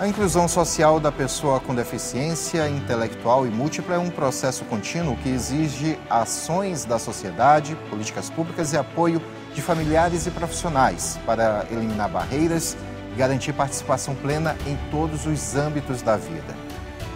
A inclusão social da pessoa com deficiência intelectual e múltipla é um processo contínuo que exige ações da sociedade, políticas públicas e apoio de familiares e profissionais para eliminar barreiras e garantir participação plena em todos os âmbitos da vida.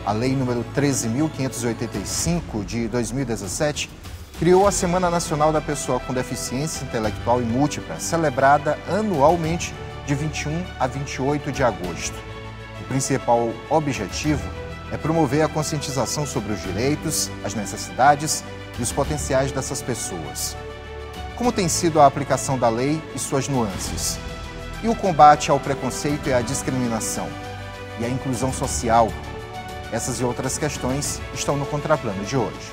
A Lei nº 13.585, de 2017, criou a Semana Nacional da Pessoa com Deficiência Intelectual e Múltipla, celebrada anualmente de 21 a 28 de agosto. O principal objetivo é promover a conscientização sobre os direitos, as necessidades e os potenciais dessas pessoas. Como tem sido a aplicação da lei e suas nuances? E o combate ao preconceito e à discriminação? E a inclusão social? Essas e outras questões estão no Contraplano de hoje.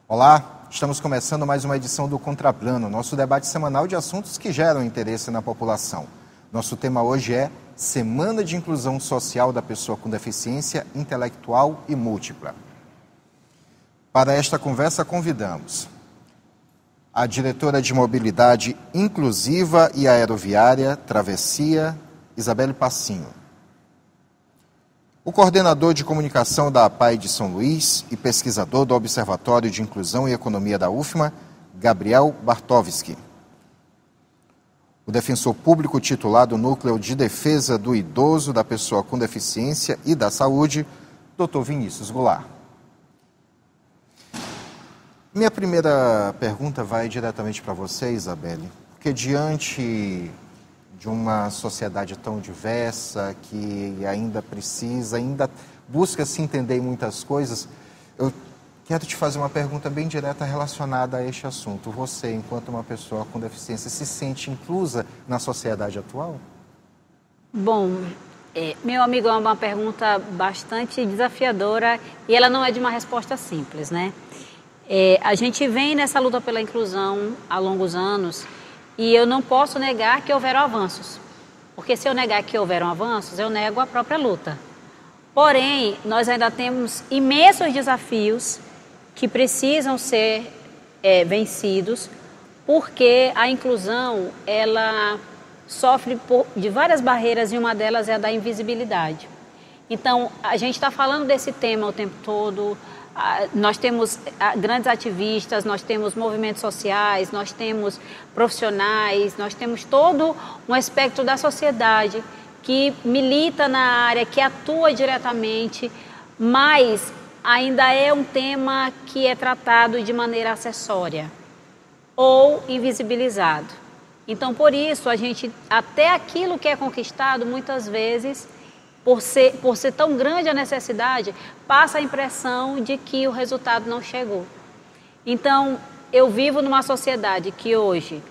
Olá! Estamos começando mais uma edição do Contraplano, nosso debate semanal de assuntos que geram interesse na população. Nosso tema hoje é Semana de Inclusão Social da Pessoa com Deficiência Intelectual e Múltipla. Para esta conversa, convidamos a diretora de Mobilidade Inclusiva e Aeroviária, Travessia, Isabelle Passinho. O coordenador de comunicação da APAE de São Luís e pesquisador do Observatório de Inclusão e Economia da UFMA, Gabriel Bartowski. O defensor público titular do Núcleo de Defesa do Idoso, da Pessoa com Deficiência e da Saúde, Dr. Vinícius Goulart. Minha primeira pergunta vai diretamente para você, Isabelle, porque diante de uma sociedade tão diversa, que ainda busca se entender em muitas coisas, eu quero te fazer uma pergunta bem direta relacionada a este assunto. Você, enquanto uma pessoa com deficiência, se sente inclusa na sociedade atual? Bom, meu amigo, é uma pergunta bastante desafiadora e ela não é de uma resposta simples, né? A gente vem nessa luta pela inclusão há longos anos e eu não posso negar que houveram avanços, porque se eu negar que houveram avanços, eu nego a própria luta. Porém, nós ainda temos imensos desafios que precisam ser vencidos, porque a inclusão, ela sofre de várias barreiras e uma delas é a da invisibilidade. Então, a gente está falando desse tema o tempo todo. Nós temos grandes ativistas, nós temos movimentos sociais, nós temos profissionais, nós temos todo um espectro da sociedade que milita na área, que atua diretamente, mas ainda é um tema que é tratado de maneira acessória ou invisibilizado. Então, por isso, a gente, até aquilo que é conquistado, muitas vezes, por ser tão grande a necessidade, passa a impressão de que o resultado não chegou. Então, eu vivo numa sociedade que hoje,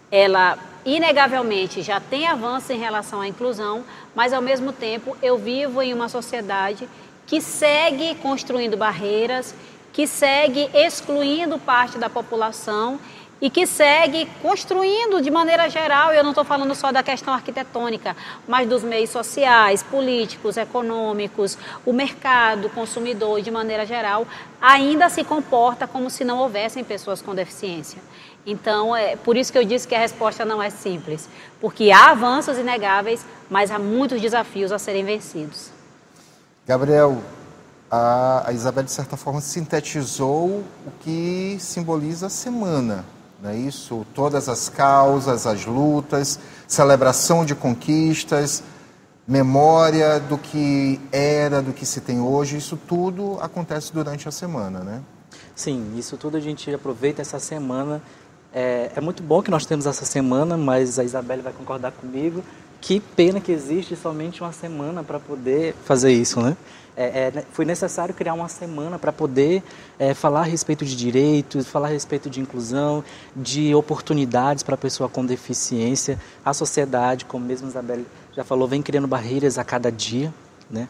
ela inegavelmente já tem avanço em relação à inclusão, mas ao mesmo tempo eu vivo em uma sociedade que segue construindo barreiras, que segue excluindo parte da população e que segue construindo de maneira geral, eu não estou falando só da questão arquitetônica, mas dos meios sociais, políticos, econômicos, o mercado, o consumidor, de maneira geral, ainda se comporta como se não houvessem pessoas com deficiência. Então, é por isso que eu disse que a resposta não é simples, porque há avanços inegáveis, mas há muitos desafios a serem vencidos. Gabriel, a Isabelle, de certa forma, sintetizou o que simboliza a semana. Não é isso? Todas as causas, as lutas, celebração de conquistas, memória do que era, do que se tem hoje, isso tudo acontece durante a semana, né? Sim, isso tudo a gente aproveita essa semana. É muito bom que nós temos essa semana, mas a Isabelle vai concordar comigo. Que pena que existe somente uma semana para poder fazer isso, né? Foi necessário criar uma semana para poder falar a respeito de direitos, falar a respeito de inclusão, de oportunidades para a pessoa com deficiência. A sociedade, como mesmo a Isabelle já falou, vem criando barreiras a cada dia, né?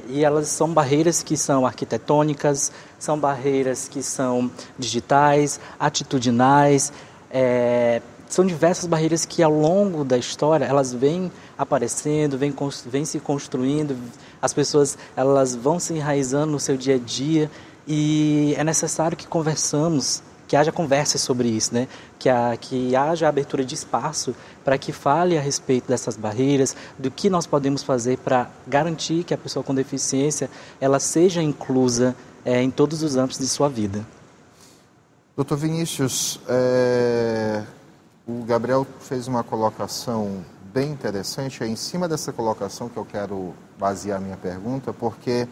E elas são barreiras que são arquitetônicas, são barreiras que são digitais, atitudinais, são diversas barreiras que ao longo da história elas vêm aparecendo, vêm se construindo, as pessoas elas vão se enraizando no seu dia a dia e é necessário que conversamos, que haja conversa sobre isso, né? Que haja abertura de espaço para que fale a respeito dessas barreiras, do que nós podemos fazer para garantir que a pessoa com deficiência ela seja inclusa em todos os âmbitos de sua vida. Doutor Vinícius, o Gabriel fez uma colocação bem interessante, é em cima dessa colocação que eu quero basear a minha pergunta, porque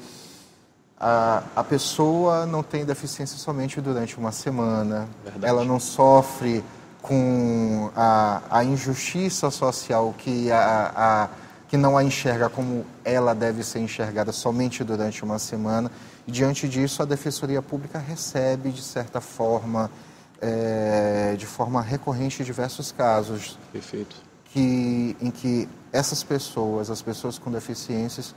a pessoa não tem deficiência somente durante uma semana. Verdade. Ela não sofre com a injustiça social que não a enxerga como ela deve ser enxergada somente durante uma semana. E, diante disso, a Defensoria Pública recebe, de certa forma, de forma recorrente, diversos casos. Perfeito. Em que essas pessoas, as pessoas com deficiências,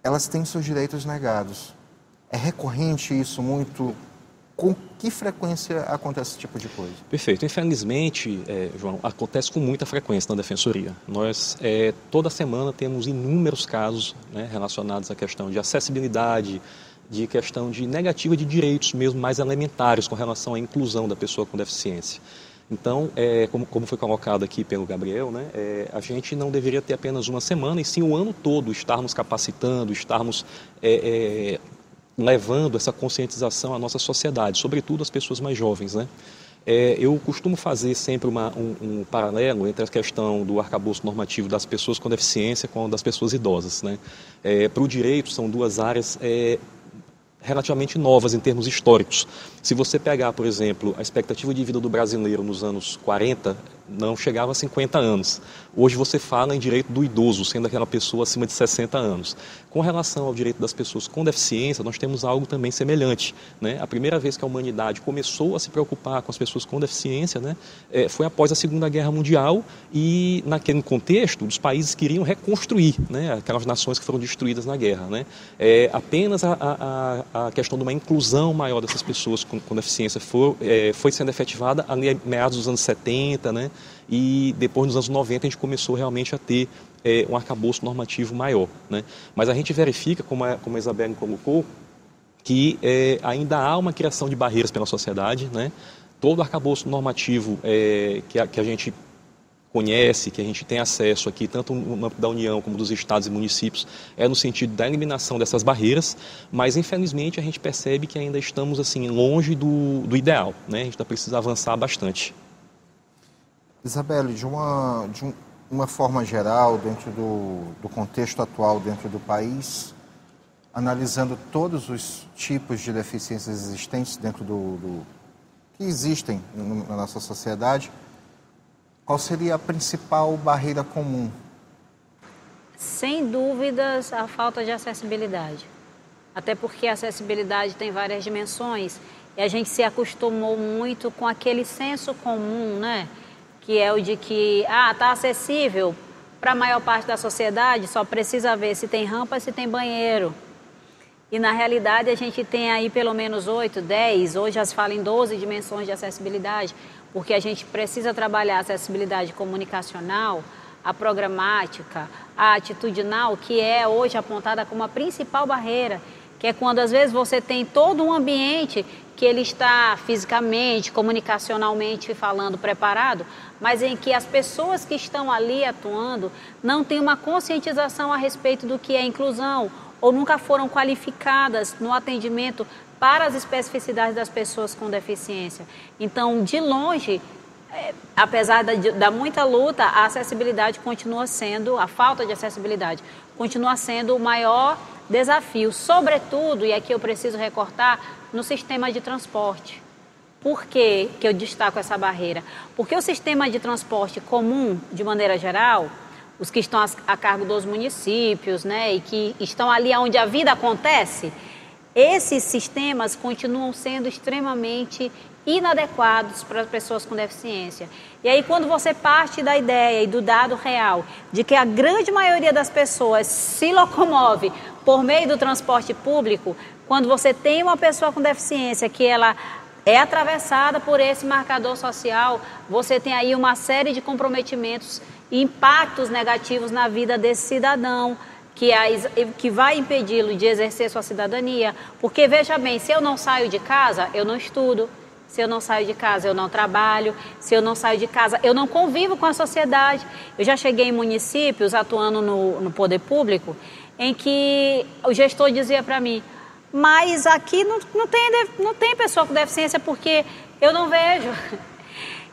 elas têm seus direitos negados. É recorrente isso muito? Com que frequência acontece esse tipo de coisa? Perfeito. Infelizmente, João, acontece com muita frequência na Defensoria. Nós, toda semana, temos inúmeros casos, né, relacionados à questão de acessibilidade, de questão de negativa de direitos mesmo mais elementares com relação à inclusão da pessoa com deficiência. Então, como foi colocado aqui pelo Gabriel, né, a gente não deveria ter apenas uma semana, e sim o ano todo estarmos capacitando, estarmos levando essa conscientização à nossa sociedade, sobretudo às pessoas mais jovens, né? Eu costumo fazer sempre um paralelo entre a questão do arcabouço normativo das pessoas com deficiência com a das pessoas idosas, né? Para o direito, são duas áreas relativamente novas em termos históricos. Se você pegar, por exemplo, a expectativa de vida do brasileiro nos anos 40, não chegava a 50 anos. Hoje você fala em direito do idoso, sendo aquela pessoa acima de 60 anos. Com relação ao direito das pessoas com deficiência, nós temos algo também semelhante, né? A primeira vez que a humanidade começou a se preocupar com as pessoas com deficiência, né, foi após a Segunda Guerra Mundial, e naquele contexto os países queriam reconstruir, né, aquelas nações que foram destruídas na guerra, né? Apenas a questão de uma inclusão maior dessas pessoas com deficiência foi sendo efetivada ali meados dos anos 70, né? E depois, nos anos 90, a gente começou realmente a ter um arcabouço normativo maior, né? Mas a gente verifica, como a Isabelle colocou, que ainda há uma criação de barreiras pela sociedade, né? Todo arcabouço normativo que a gente conhece, que a gente tem acesso aqui, tanto da União como dos estados e municípios, no sentido da eliminação dessas barreiras, mas infelizmente a gente percebe que ainda estamos assim longe do ideal, né? A gente ainda precisa avançar bastante. Isabelle, de uma forma geral, dentro do contexto atual dentro do país, analisando todos os tipos de deficiências existentes dentro que existem na nossa sociedade, qual seria a principal barreira comum? Sem dúvidas, a falta de acessibilidade. Até porque a acessibilidade tem várias dimensões e a gente se acostumou muito com aquele senso comum, né? Que é o de que, está acessível para a maior parte da sociedade, só precisa ver se tem rampa e se tem banheiro. E na realidade a gente tem aí pelo menos 8, 10, hoje já se fala em 12 dimensões de acessibilidade, porque a gente precisa trabalhar a acessibilidade comunicacional, a programática, a atitudinal, que é hoje apontada como a principal barreira, que é quando às vezes você tem todo um ambiente que ele está fisicamente, comunicacionalmente falando preparado, mas em que as pessoas que estão ali atuando não têm uma conscientização a respeito do que é inclusão, ou nunca foram qualificadas no atendimento para as especificidades das pessoas com deficiência. Então, de longe, apesar da muita luta, a acessibilidade continua sendo, a falta de acessibilidade continua sendo o maior desafio, sobretudo, e aqui eu preciso recortar, no sistema de transporte. Por que eu destaco essa barreira? Porque o sistema de transporte comum, de maneira geral, os que estão a cargo dos municípios, né, e que estão ali onde a vida acontece, esses sistemas continuam sendo extremamente inadequados para as pessoas com deficiência. E aí, quando você parte da ideia e do dado real de que a grande maioria das pessoas se locomove por meio do transporte público, quando você tem uma pessoa com deficiência que ela é atravessada por esse marcador social, você tem aí uma série de comprometimentos e impactos negativos na vida desse cidadão que vai impedi-lo de exercer sua cidadania. Porque, veja bem, se eu não saio de casa, eu não estudo. Se eu não saio de casa, eu não trabalho. Se eu não saio de casa, eu não convivo com a sociedade. Eu já cheguei em municípios, atuando no poder público, em que o gestor dizia para mim, mas aqui não tem pessoa com deficiência porque eu não vejo.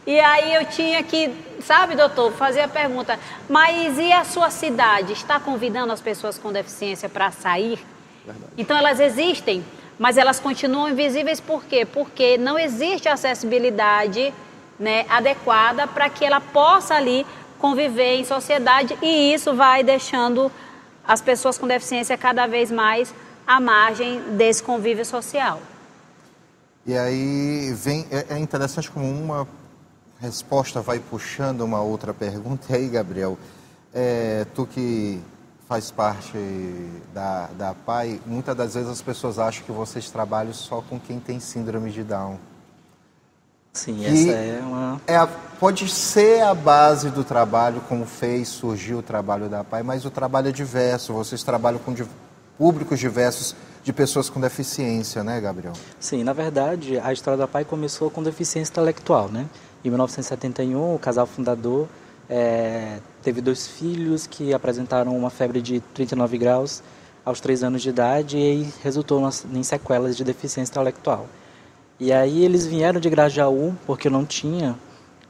E aí eu tinha que, sabe, doutor, fazer a pergunta, mas e a sua cidade? Está convidando as pessoas com deficiência para sair? Verdade. Então elas existem, mas elas continuam invisíveis por quê? Porque não existe acessibilidade, né, adequada para que ela possa ali conviver em sociedade, e isso vai deixando as pessoas com deficiência cada vez mais à margem desse convívio social. E aí é interessante como uma resposta vai puxando uma outra pergunta. E aí, Gabriel, tu que faz parte da APAE, muitas das vezes as pessoas acham que vocês trabalham só com quem tem síndrome de Down. Sim, essa é uma... Pode ser a base do trabalho, como surgiu o trabalho da APAE, mas o trabalho é diverso, vocês trabalham com públicos diversos de pessoas com deficiência, né, Gabriel? Sim, na verdade, a história da APAE começou com deficiência intelectual, né? Em 1971, o casal fundador teve 2 filhos que apresentaram uma febre de 39 graus aos 3 anos de idade e resultou em sequelas de deficiência intelectual. E aí eles vieram de Grajaú, porque não tinha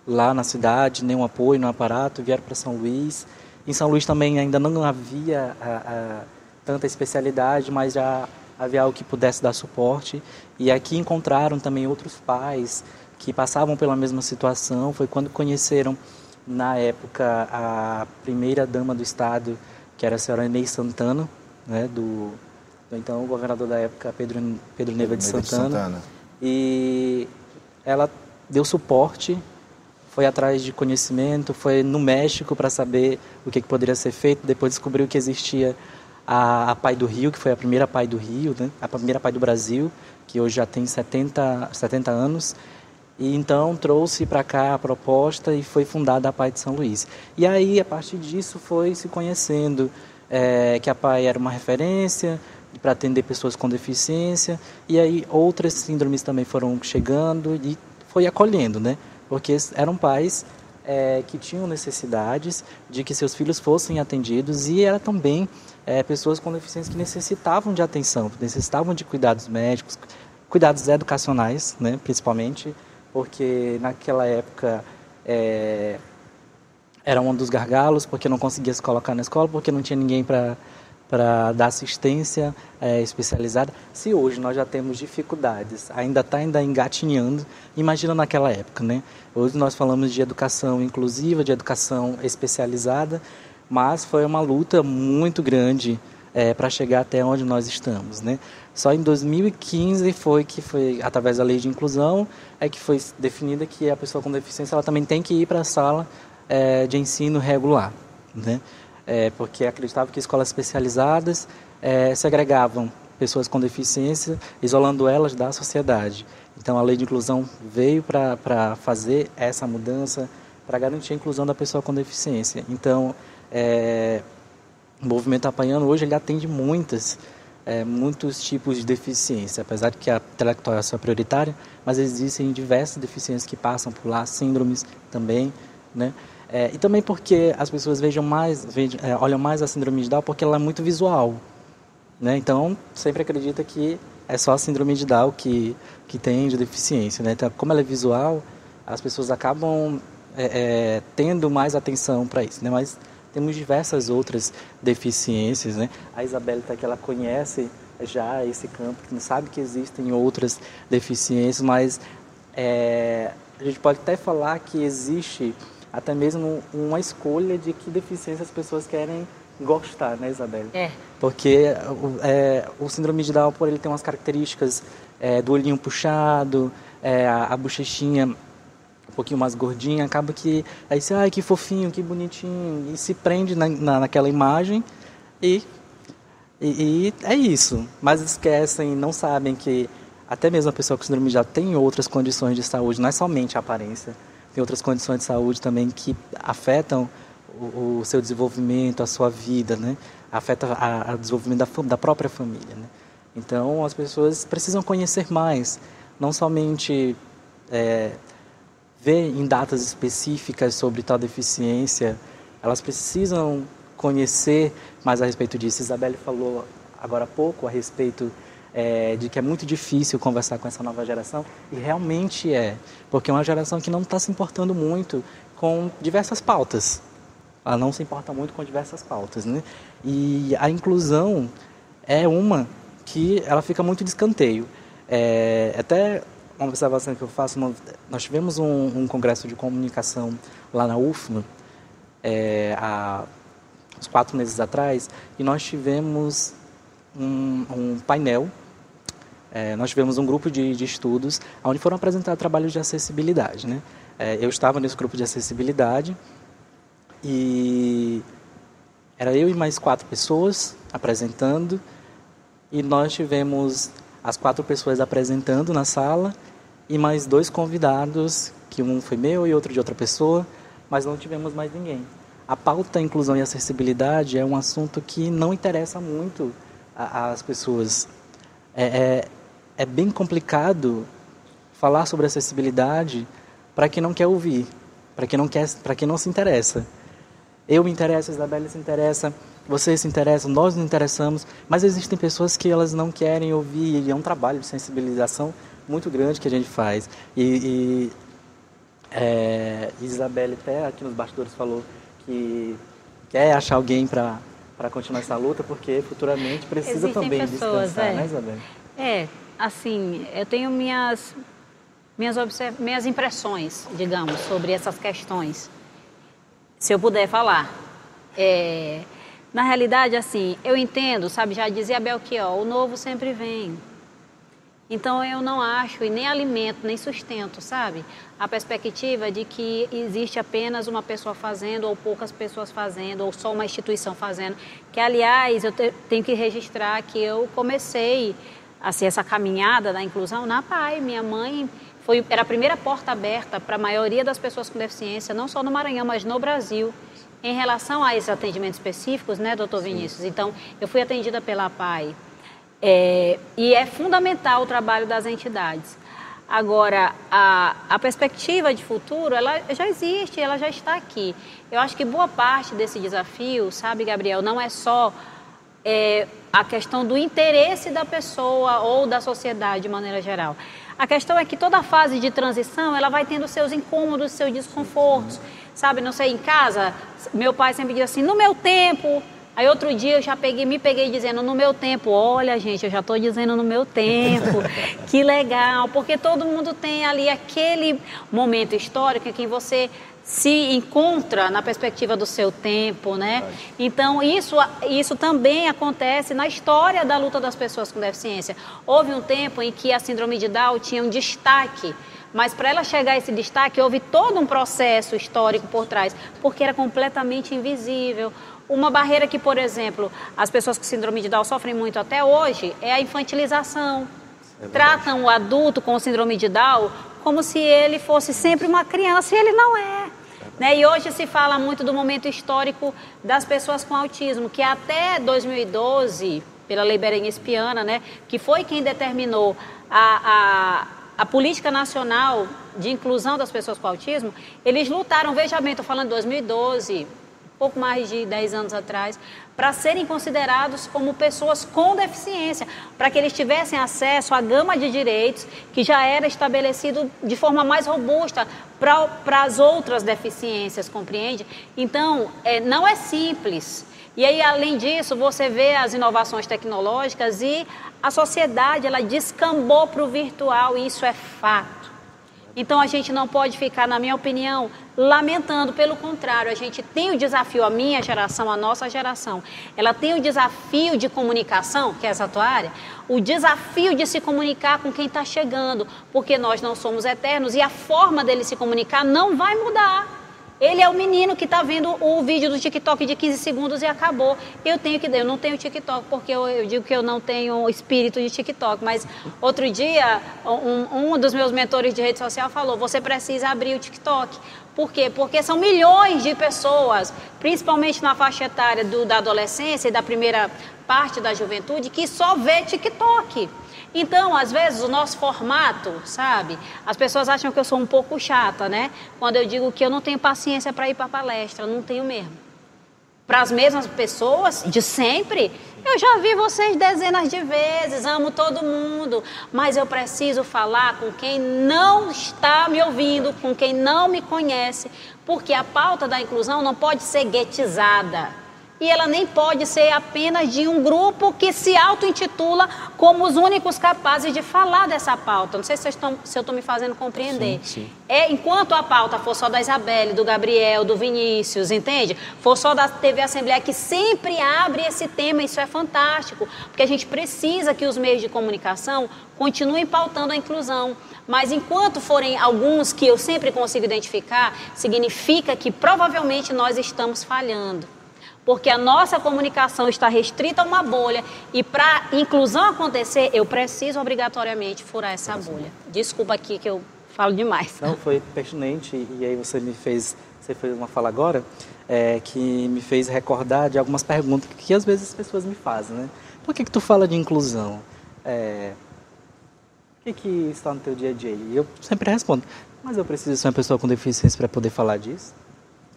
lá na cidade nenhum apoio no aparato, vieram para São Luís. Em São Luís também ainda não havia tanta especialidade, mas já havia algo que pudesse dar suporte. E aqui encontraram também outros pais que passavam pela mesma situação. Foi quando conheceram, na época, a primeira dama do estado, que era a senhora Inês Santana, né, do então governador da época, Pedro Neiva de Santana. E ela deu suporte, foi atrás de conhecimento, foi no México para saber o que poderia ser feito. Depois descobriu que existia a APAE do Rio, que foi a primeira APAE do Rio, né? A primeira APAE do Brasil, que hoje já tem 70 anos. E então trouxe para cá a proposta e foi fundada a APAE de São Luís. E aí, a partir disso, foi se conhecendo que a APAE era uma referência para atender pessoas com deficiência, e aí outras síndromes também foram chegando e foi acolhendo, né? Porque eram pais que tinham necessidades de que seus filhos fossem atendidos, e era também pessoas com deficiência que necessitavam de atenção, necessitavam de cuidados médicos, cuidados educacionais, né? Principalmente, porque naquela época era um dos gargalos, porque não conseguia se colocar na escola, porque não tinha ninguém para dar assistência especializada. Se hoje nós já temos dificuldades, ainda está engatinhando, imagina naquela época, né? Hoje nós falamos de educação inclusiva, de educação especializada, mas foi uma luta muito grande para chegar até onde nós estamos, né? Só em 2015 foi através da lei de inclusão, que foi definida que a pessoa com deficiência ela também tem que ir para a sala de ensino regular, né? Porque acreditavam que escolas especializadas segregavam pessoas com deficiência, isolando elas da sociedade. Então, a lei de inclusão veio para fazer essa mudança, para garantir a inclusão da pessoa com deficiência. Então, o movimento Apaiano hoje ele atende muitos tipos de deficiência, apesar de que a intelectual é a sua prioritária, mas existem diversas deficiências que passam por lá, síndromes também, né? E também porque as pessoas olham mais a síndrome de Down porque ela é muito visual, né? Então, sempre acredita que é só a síndrome de Down que tem de deficiência, né? Então, como ela é visual, as pessoas acabam tendo mais atenção para isso, né? Mas temos diversas outras deficiências, né? A Isabelle que ela conhece já esse campo, que não sabe que existem outras deficiências, mas a gente pode até falar que existe até mesmo uma escolha de que deficiência as pessoas querem gostar, né, Isabelle? Porque o síndrome de Down, por ele tem umas características do olhinho puxado, a bochechinha um pouquinho mais gordinha, acaba que aí você, ai, que fofinho, que bonitinho, e se prende naquela imagem e é isso. Mas esquecem, não sabem que até mesmo a pessoa com síndrome de Down tem outras condições de saúde, não é somente a aparência. Tem outras condições de saúde também que afetam o seu desenvolvimento, a sua vida, né? Afeta o desenvolvimento da própria família, né? Então, as pessoas precisam conhecer mais, não somente ver em datas específicas sobre tal deficiência, elas precisam conhecer mais a respeito disso. Isabelle falou agora há pouco a respeito de que é muito difícil conversar com essa nova geração, e realmente porque é uma geração que não está se importando muito com diversas pautas. Ela não se importa muito com diversas pautas, né? E a inclusão é uma que ela fica muito de escanteio. Até uma observação que eu faço, nós tivemos um congresso de comunicação lá na UFMA, há uns 4 meses atrás, e nós tivemos um painel, nós tivemos um grupo de estudos, onde foram apresentar trabalhos de acessibilidade, né? Eu estava nesse grupo de acessibilidade, e era eu e mais 4 pessoas apresentando, e nós tivemos as 4 pessoas apresentando na sala e mais 2 convidados, que um foi meu e outro de outra pessoa, mas não tivemos mais ninguém. A pauta inclusão e acessibilidade é um assunto que não interessa muito às pessoas. É bem complicado falar sobre acessibilidade para quem não quer ouvir, para quem não se interessa. Eu me interesso, a Isabelle se interessa, vocês se interessam, nós nos interessamos, mas existem pessoas que elas não querem ouvir, e é um trabalho de sensibilização muito grande que a gente faz. Isabelle até aqui nos bastidores falou que quer achar alguém para continuar essa luta, porque futuramente precisa Existem também pessoas, descansar, né, Isabelle? Assim, eu tenho minhas impressões, digamos, sobre essas questões. Se eu puder falar. Na realidade, assim, eu entendo, sabe, já dizia Belchior, o novo sempre vem. Então, eu não acho, e nem alimento, nem sustento, sabe, a perspectiva de que existe apenas uma pessoa fazendo, ou poucas pessoas fazendo, ou só uma instituição fazendo. Que, aliás, eu tenho que registrar que eu comecei assim, essa caminhada da inclusão na PAI. Minha mãe era a primeira porta aberta para a maioria das pessoas com deficiência, não só no Maranhão, mas no Brasil, em relação a esses atendimentos específicos, né, doutor Vinícius? Então, eu fui atendida pela PAI. E é fundamental o trabalho das entidades. Agora, a perspectiva de futuro, ela já existe, ela já está aqui. Eu acho que boa parte desse desafio, sabe, Gabriel, não é só a questão do interesse da pessoa ou da sociedade de maneira geral. A questão é que toda fase de transição, ela vai tendo seus incômodos, seus desconfortos. Sabe, não sei, em casa, meu pai sempre diz assim, no meu tempo. Aí outro dia eu já me peguei dizendo, no meu tempo. Olha, gente, eu já estou dizendo no meu tempo. Que legal, porque todo mundo tem ali aquele momento histórico em que você se encontra na perspectiva do seu tempo, né? Então, isso também acontece na história da luta das pessoas com deficiência. Houve um tempo em que a síndrome de Down tinha um destaque, mas para ela chegar a esse destaque, houve todo um processo histórico por trás, porque era completamente invisível. Uma barreira que, por exemplo, as pessoas com síndrome de Down sofrem muito até hoje é a infantilização. Tratam o adulto com síndrome de Down como se ele fosse sempre uma criança, e ele não é. Né? E hoje se fala muito do momento histórico das pessoas com autismo, que até 2012, pela Lei Berenice-Piana, né, que foi quem determinou a política nacional de inclusão das pessoas com autismo, eles lutaram, veja bem, estou falando de 2012, pouco mais de 10 anos atrás, para serem considerados como pessoas com deficiência, para que eles tivessem acesso à gama de direitos que já era estabelecido de forma mais robusta para as outras deficiências, compreende? Então, não é simples. E aí, além disso, você vê as inovações tecnológicas e a sociedade, ela descambou para o virtual, e isso é fato. Então, a gente não pode ficar, na minha opinião, lamentando. Pelo contrário, a gente tem o desafio, a minha geração, a nossa geração, ela tem o desafio de comunicação, que é essa tua área, o desafio de se comunicar com quem está chegando, porque nós não somos eternos e a forma dele se comunicar não vai mudar. Ele é o menino que está vendo o vídeo do TikTok de 15 segundos e acabou. Eu não tenho TikTok, porque eu digo que eu não tenho espírito de TikTok. Mas outro dia, um dos meus mentores de rede social falou, você precisa abrir o TikTok. Por quê? Porque são milhões de pessoas, principalmente na faixa etária da adolescência e da primeira parte da juventude, que só vê TikTok. Então, às vezes, o nosso formato, sabe? As pessoas acham que eu sou um pouco chata, né? Quando eu digo que eu não tenho paciência para ir para palestra, não tenho mesmo. Para as mesmas pessoas de sempre, eu já vi vocês dezenas de vezes, amo todo mundo, mas eu preciso falar com quem não está me ouvindo, com quem não me conhece, porque a pauta da inclusão não pode ser guetizada. E ela nem pode ser apenas de um grupo que se auto-intitula como os únicos capazes de falar dessa pauta. Não sei se eu estou me fazendo compreender. Sim. Enquanto a pauta for só da Isabelle, do Gabriel, do Vinícius, entende? For só da TV Assembleia, que sempre abre esse tema, isso é fantástico. Porque a gente precisa que os meios de comunicação continuem pautando a inclusão. Mas enquanto forem alguns que eu sempre consigo identificar, significa que provavelmente nós estamos falhando. Porque a nossa comunicação está restrita a uma bolha e para inclusão acontecer, eu preciso obrigatoriamente furar essa bolha. Desculpa aqui que eu falo demais. Não, foi pertinente e aí você fez uma fala agora que me fez recordar de algumas perguntas que às vezes as pessoas me fazem, né? Por que tu fala de inclusão? O que está no teu dia a dia? E eu sempre respondo, mas eu preciso ser uma pessoa com deficiência para poder falar disso?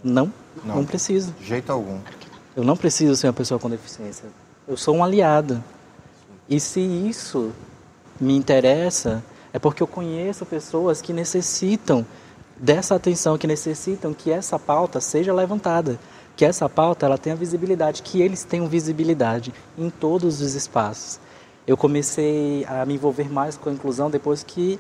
Não preciso. De jeito algum. Eu não preciso ser uma pessoa com deficiência. Eu sou um aliado. E se isso me interessa, é porque eu conheço pessoas que necessitam dessa atenção, que necessitam que essa pauta seja levantada, que essa pauta ela tenha visibilidade, que eles tenham visibilidade em todos os espaços. Eu comecei a me envolver mais com a inclusão depois que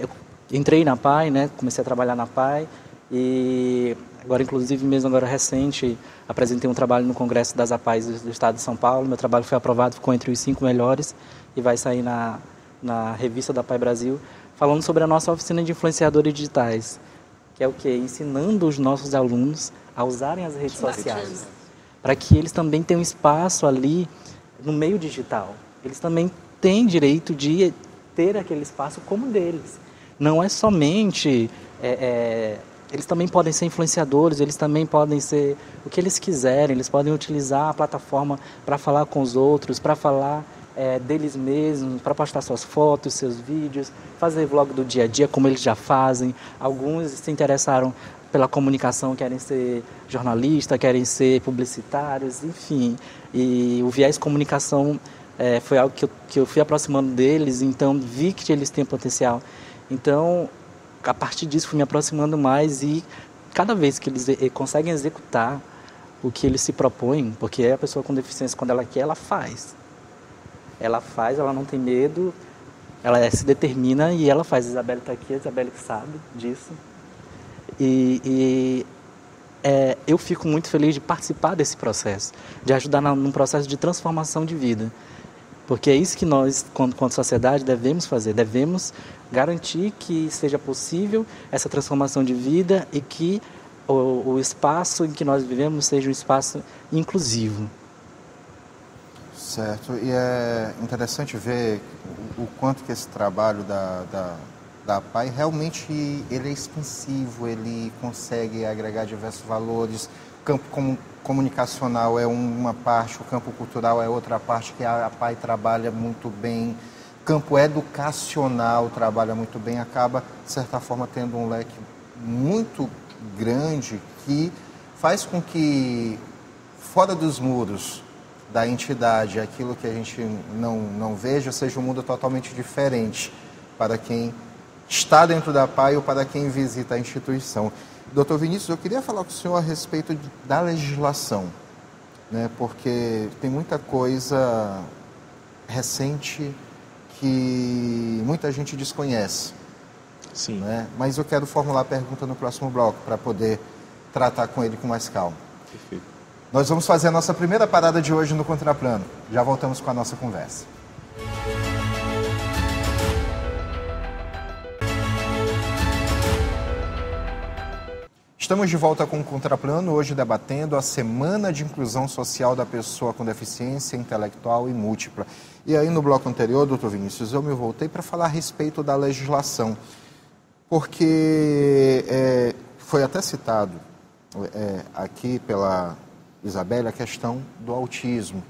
eu entrei na PAI, né? Comecei a trabalhar na PAI e agora, inclusive, mesmo agora recente, apresentei um trabalho no Congresso das APAIs do Estado de São Paulo. Meu trabalho foi aprovado, ficou entre os 5 melhores e vai sair na revista da PAI Brasil, falando sobre a nossa oficina de influenciadores digitais, que é o quê? Ensinando os nossos alunos a usarem as redes sociais, para que eles também tenham espaço ali no meio digital. Eles também têm direito de ter aquele espaço como deles. Não é somente... Eles também podem ser influenciadores, eles também podem ser o que eles quiserem, eles podem utilizar a plataforma para falar com os outros, para falar deles mesmos, para postar suas fotos, seus vídeos, fazer vlog do dia a dia, como eles já fazem. Alguns se interessaram pela comunicação, querem ser jornalistas, querem ser publicitários, enfim. E o viés comunicação foi algo que eu fui aproximando deles, então vi que eles têm potencial. Então, a partir disso, fui me aproximando mais e cada vez que eles conseguem executar o que eles se propõem, porque a pessoa com deficiência, quando ela quer, ela faz. Ela faz, ela não tem medo, ela se determina e ela faz. A Isabelle está aqui, a Isabelle sabe disso. Eu fico muito feliz de participar desse processo, de ajudar num processo de transformação de vida. Porque é isso que nós, quanto sociedade, devemos fazer. Devemos garantir que seja possível essa transformação de vida e que o espaço em que nós vivemos seja um espaço inclusivo. Certo. E é interessante ver o quanto que esse trabalho da PAI realmente ele é expansivo, ele consegue agregar diversos valores. O campo comunicacional é uma parte, o campo cultural é outra parte que a PAI trabalha muito bem. O campo educacional trabalha muito bem, acaba, de certa forma, tendo um leque muito grande que faz com que, fora dos muros da entidade, aquilo que a gente não veja, seja um mundo totalmente diferente para quem está dentro da PAI ou para quem visita a instituição. Doutor Vinícius, eu queria falar com o senhor a respeito da legislação, né? Porque tem muita coisa recente que muita gente desconhece. Sim. Né? Mas eu quero formular a pergunta no próximo bloco para poder tratar com ele com mais calma. Perfeito. Nós vamos fazer a nossa primeira parada de hoje no Contraplano. Já voltamos com a nossa conversa. Estamos de volta com o Contraplano, hoje debatendo a Semana de Inclusão Social da Pessoa com Deficiência Intelectual e Múltipla. E aí no bloco anterior, doutor Vinícius, eu me voltei para falar a respeito da legislação, porque foi até citado aqui pela Isabelle a questão do autismo,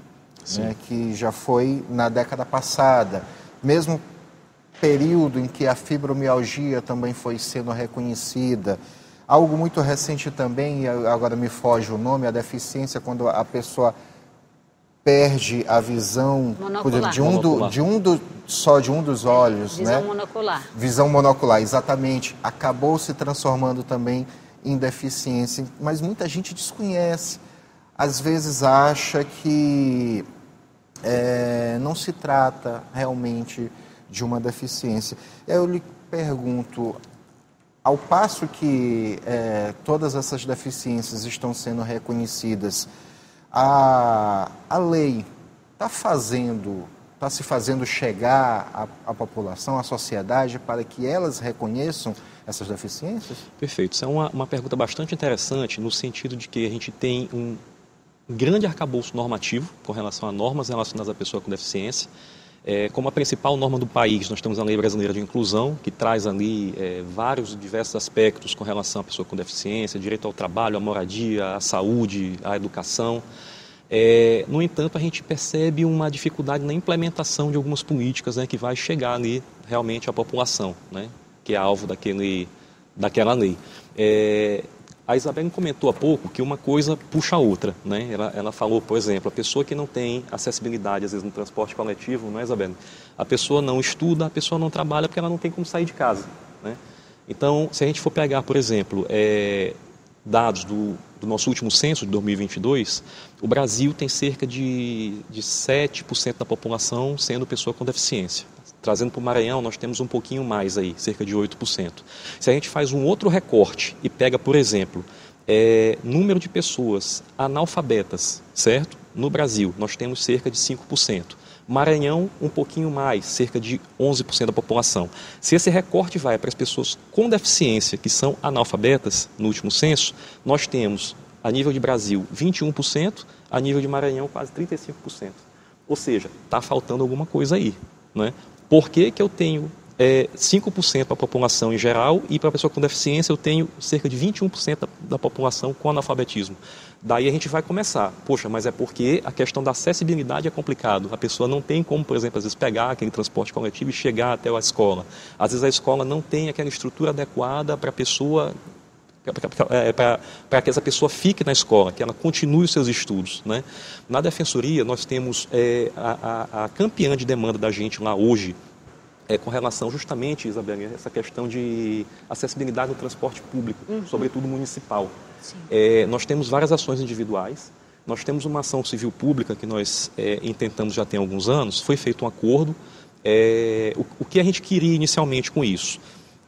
né, que já foi na década passada, mesmo período em que a fibromialgia também foi sendo reconhecida. Algo muito recente também, e agora me foge o nome, a deficiência quando a pessoa perde a visão só de um dos olhos. Visão, né? Monocular. Visão monocular, exatamente. Acabou se transformando também em deficiência, mas muita gente desconhece. Às vezes acha que não se trata realmente de uma deficiência. Eu lhe pergunto, ao passo que todas essas deficiências estão sendo reconhecidas, a lei está se fazendo chegar à população, à sociedade, para que elas reconheçam essas deficiências? Perfeito. Isso é uma pergunta bastante interessante, no sentido de que a gente tem um grande arcabouço normativo com relação a normas relacionadas à pessoa com deficiência. Como a principal norma do país, nós temos a Lei Brasileira de Inclusão, que traz ali vários diversos aspectos com relação à pessoa com deficiência, direito ao trabalho, à moradia, à saúde, à educação. No entanto, a gente percebe uma dificuldade na implementação de algumas políticas, né, que vai chegar ali realmente à população, né, que é alvo daquela lei. A Isabelle comentou há pouco que uma coisa puxa a outra, né? Ela falou, por exemplo, a pessoa que não tem acessibilidade, às vezes, no transporte coletivo, não é, Isabelle? A pessoa não estuda, a pessoa não trabalha porque ela não tem como sair de casa, né? Então, se a gente for pegar, por exemplo, dados do nosso último censo, de 2022, o Brasil tem cerca de 7% da população sendo pessoa com deficiência. Trazendo para o Maranhão, nós temos um pouquinho mais aí, cerca de 8%. Se a gente faz um outro recorte e pega, por exemplo, número de pessoas analfabetas, certo? No Brasil, nós temos cerca de 5%. Maranhão, um pouquinho mais, cerca de 11% da população. Se esse recorte vai para as pessoas com deficiência, que são analfabetas, no último censo, nós temos, a nível de Brasil, 21%, a nível de Maranhão, quase 35%. Ou seja, está faltando alguma coisa aí, né? Por que eu tenho 5% para a população em geral e para a pessoa com deficiência eu tenho cerca de 21% da população com analfabetismo? Daí a gente vai começar, poxa, mas é porque a questão da acessibilidade é complicado. A pessoa não tem como, por exemplo, às vezes pegar aquele transporte coletivo e chegar até a escola. Às vezes a escola não tem aquela estrutura adequada para a pessoa, para que essa pessoa fique na escola, que ela continue os seus estudos, né? Na Defensoria, nós temos a campeã de demanda da gente lá hoje, com relação justamente, Isabelle, essa questão de acessibilidade no transporte público, sobretudo municipal. Nós temos várias ações individuais, nós temos uma ação civil pública que nós intentamos já tem alguns anos, foi feito um acordo. O que a gente queria inicialmente com isso?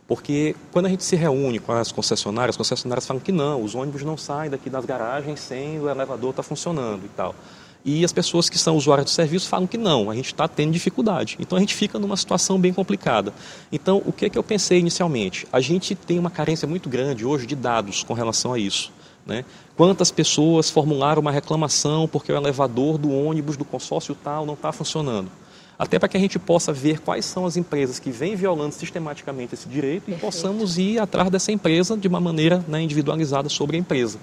Porque quando a gente se reúne com as concessionárias falam que não, os ônibus não saem daqui das garagens sem o elevador estar funcionando e tal. E as pessoas que são usuárias do serviço falam que não, a gente está tendo dificuldade. Então a gente fica numa situação bem complicada. Então o que eu pensei inicialmente? A gente tem uma carência muito grande hoje de dados com relação a isso, né? Quantas pessoas formularam uma reclamação porque o elevador do ônibus do consórcio tal não está funcionando? Até para que a gente possa ver quais são as empresas que vêm violando sistematicamente esse direito. Perfeito. E possamos ir atrás dessa empresa de uma maneira, né, individualizada sobre a empresa.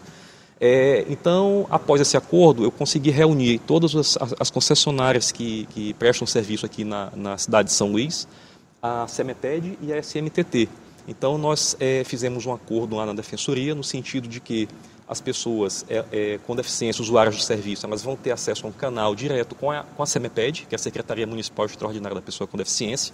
Então, após esse acordo, eu consegui reunir todas as concessionárias que prestam serviço aqui na cidade de São Luís, a CEMETED e a SMTT. Então, nós fizemos um acordo lá na Defensoria, no sentido de que as pessoas com deficiência, usuários do serviço, elas vão ter acesso a um canal direto com a CEMEPED, que é a Secretaria Municipal Extraordinária da Pessoa com Deficiência.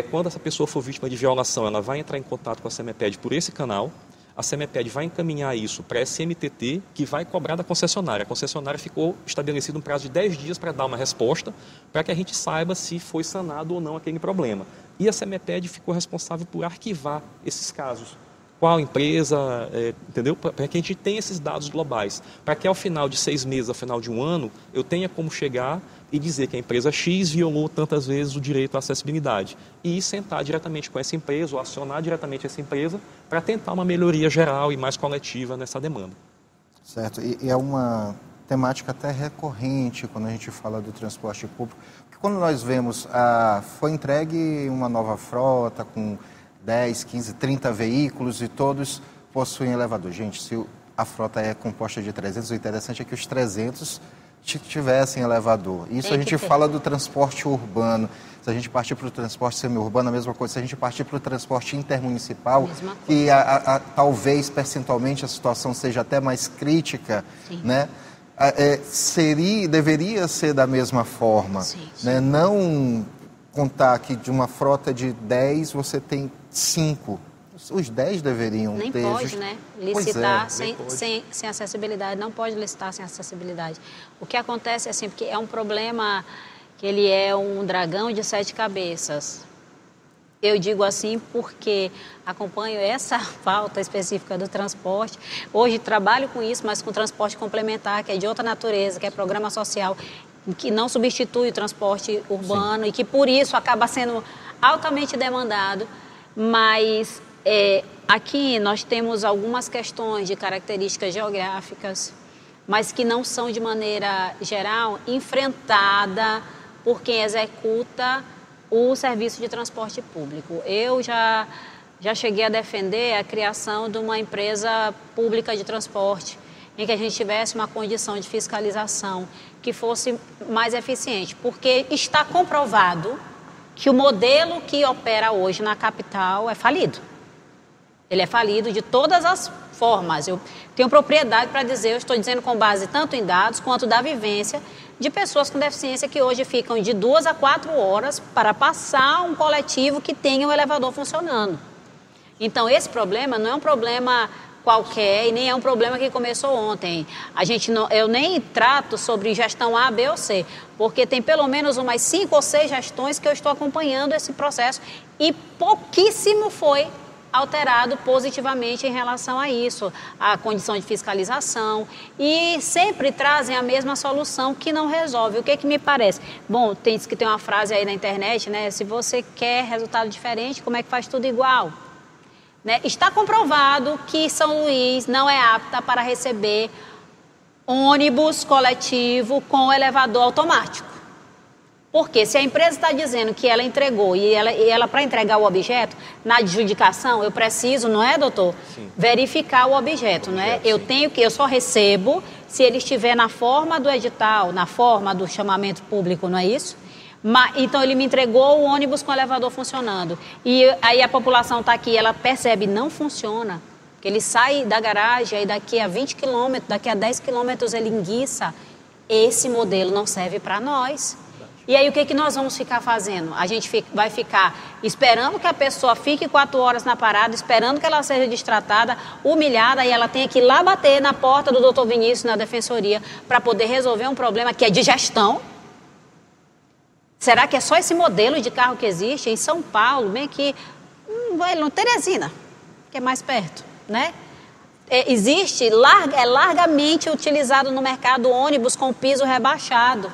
Quando essa pessoa for vítima de violação, ela vai entrar em contato com a CEMEPED por esse canal. A CEMEPED vai encaminhar isso para a SMTT, que vai cobrar da concessionária. A concessionária ficou estabelecido um prazo de 10 dias para dar uma resposta, para que a gente saiba se foi sanado ou não aquele problema. E a CEMEPED ficou responsável por arquivar esses casos. qual empresa, entendeu? Para que a gente tenha esses dados globais, para que ao final de 6 meses, ao final de um ano, eu tenha como chegar e dizer que a empresa X violou tantas vezes o direito à acessibilidade e sentar diretamente com essa empresa ou acionar diretamente essa empresa para tentar uma melhoria geral e mais coletiva nessa demanda. Certo, e é uma temática até recorrente quando a gente fala do transporte público, porque quando nós vemos, foi entregue uma nova frota com 10, 15, 30 veículos e todos possuem elevador. Gente, se a frota é composta de 300, o interessante é que os 300 tivessem elevador. Isso a gente fala do transporte urbano. Se a gente partir para o transporte semi-urbano, a mesma coisa. Se a gente partir para o transporte intermunicipal, que talvez percentualmente a situação seja até mais crítica, né? Deveria ser da mesma forma. Né? Não contar que de uma frota de 10 você tem 5. Os 10 deveriam nem ter... Nem pode, né? Licitar sem acessibilidade. Não pode licitar sem acessibilidade. O que acontece é assim, porque é um problema que ele é um dragão de 7 cabeças. Eu digo assim porque acompanho essa pauta específica do transporte. Hoje trabalho com isso, mas com transporte complementar, que é de outra natureza, que é programa social, que não substitui o transporte urbano e que por isso acaba sendo altamente demandado. Mas aqui nós temos algumas questões de características geográficas, mas que não são de maneira geral enfrentada por quem executa o serviço de transporte público. Eu já cheguei a defender a criação de uma empresa pública de transporte, em que a gente tivesse uma condição de fiscalização que fosse mais eficiente, porque está comprovado que o modelo que opera hoje na capital é falido. Ele é falido de todas as formas. Eu tenho propriedade para dizer, eu estou dizendo com base tanto em dados quanto da vivência de pessoas com deficiência que hoje ficam de 2 a 4 horas para passar um coletivo que tenha o elevador funcionando. Então, esse problema não é um problema qualquer e nem é um problema que começou ontem. Eu nem trato sobre gestão A, B ou C, porque tem pelo menos umas 5 ou 6 gestões que eu estou acompanhando esse processo e pouquíssimo foi alterado positivamente em relação a isso, a condição de fiscalização, e sempre trazem a mesma solução que não resolve. O que me parece? Bom, tem uma frase aí na internet, né? Se você quer resultado diferente, como é que faz tudo igual? Né? Está comprovado que São Luís não é apta para receber ônibus coletivo com elevador automático. Porque se a empresa está dizendo que ela entregou e ela para entregar o objeto, na adjudicação, eu preciso, não é, doutor? Sim. Verificar o objeto, não é? Eu só recebo se ele estiver na forma do edital, na forma do chamamento público, não é isso? Então ele me entregou o ônibus com o elevador funcionando. E aí a população está aqui, ela percebe, não funciona. Que ele sai da garagem e daqui a 20 quilômetros, daqui a 10 quilômetros ele enguiça. Esse modelo não serve para nós. E aí o que nós vamos ficar fazendo? A gente vai ficar esperando que a pessoa fique 4 horas na parada, esperando que ela seja destratada, humilhada, e ela tenha que ir lá bater na porta do doutor Vinícius, na defensoria, para poder resolver um problema que é de gestão. Será que é só esse modelo de carro que existe? Em São Paulo, bem que no Teresina, que é mais perto, né? É largamente utilizado no mercado ônibus com piso rebaixado.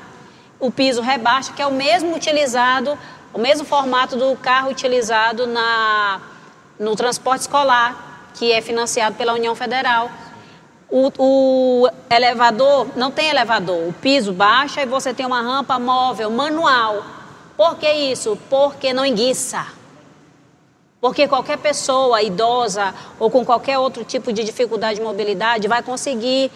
O piso rebaixa, que é o mesmo utilizado, o mesmo formato do carro utilizado no transporte escolar, que é financiado pela União Federal. O elevador, não tem elevador, o piso baixa e você tem uma rampa móvel, manual. Por que isso? Porque não enguiça. Porque qualquer pessoa idosa ou com qualquer outro tipo de dificuldade de mobilidade vai conseguir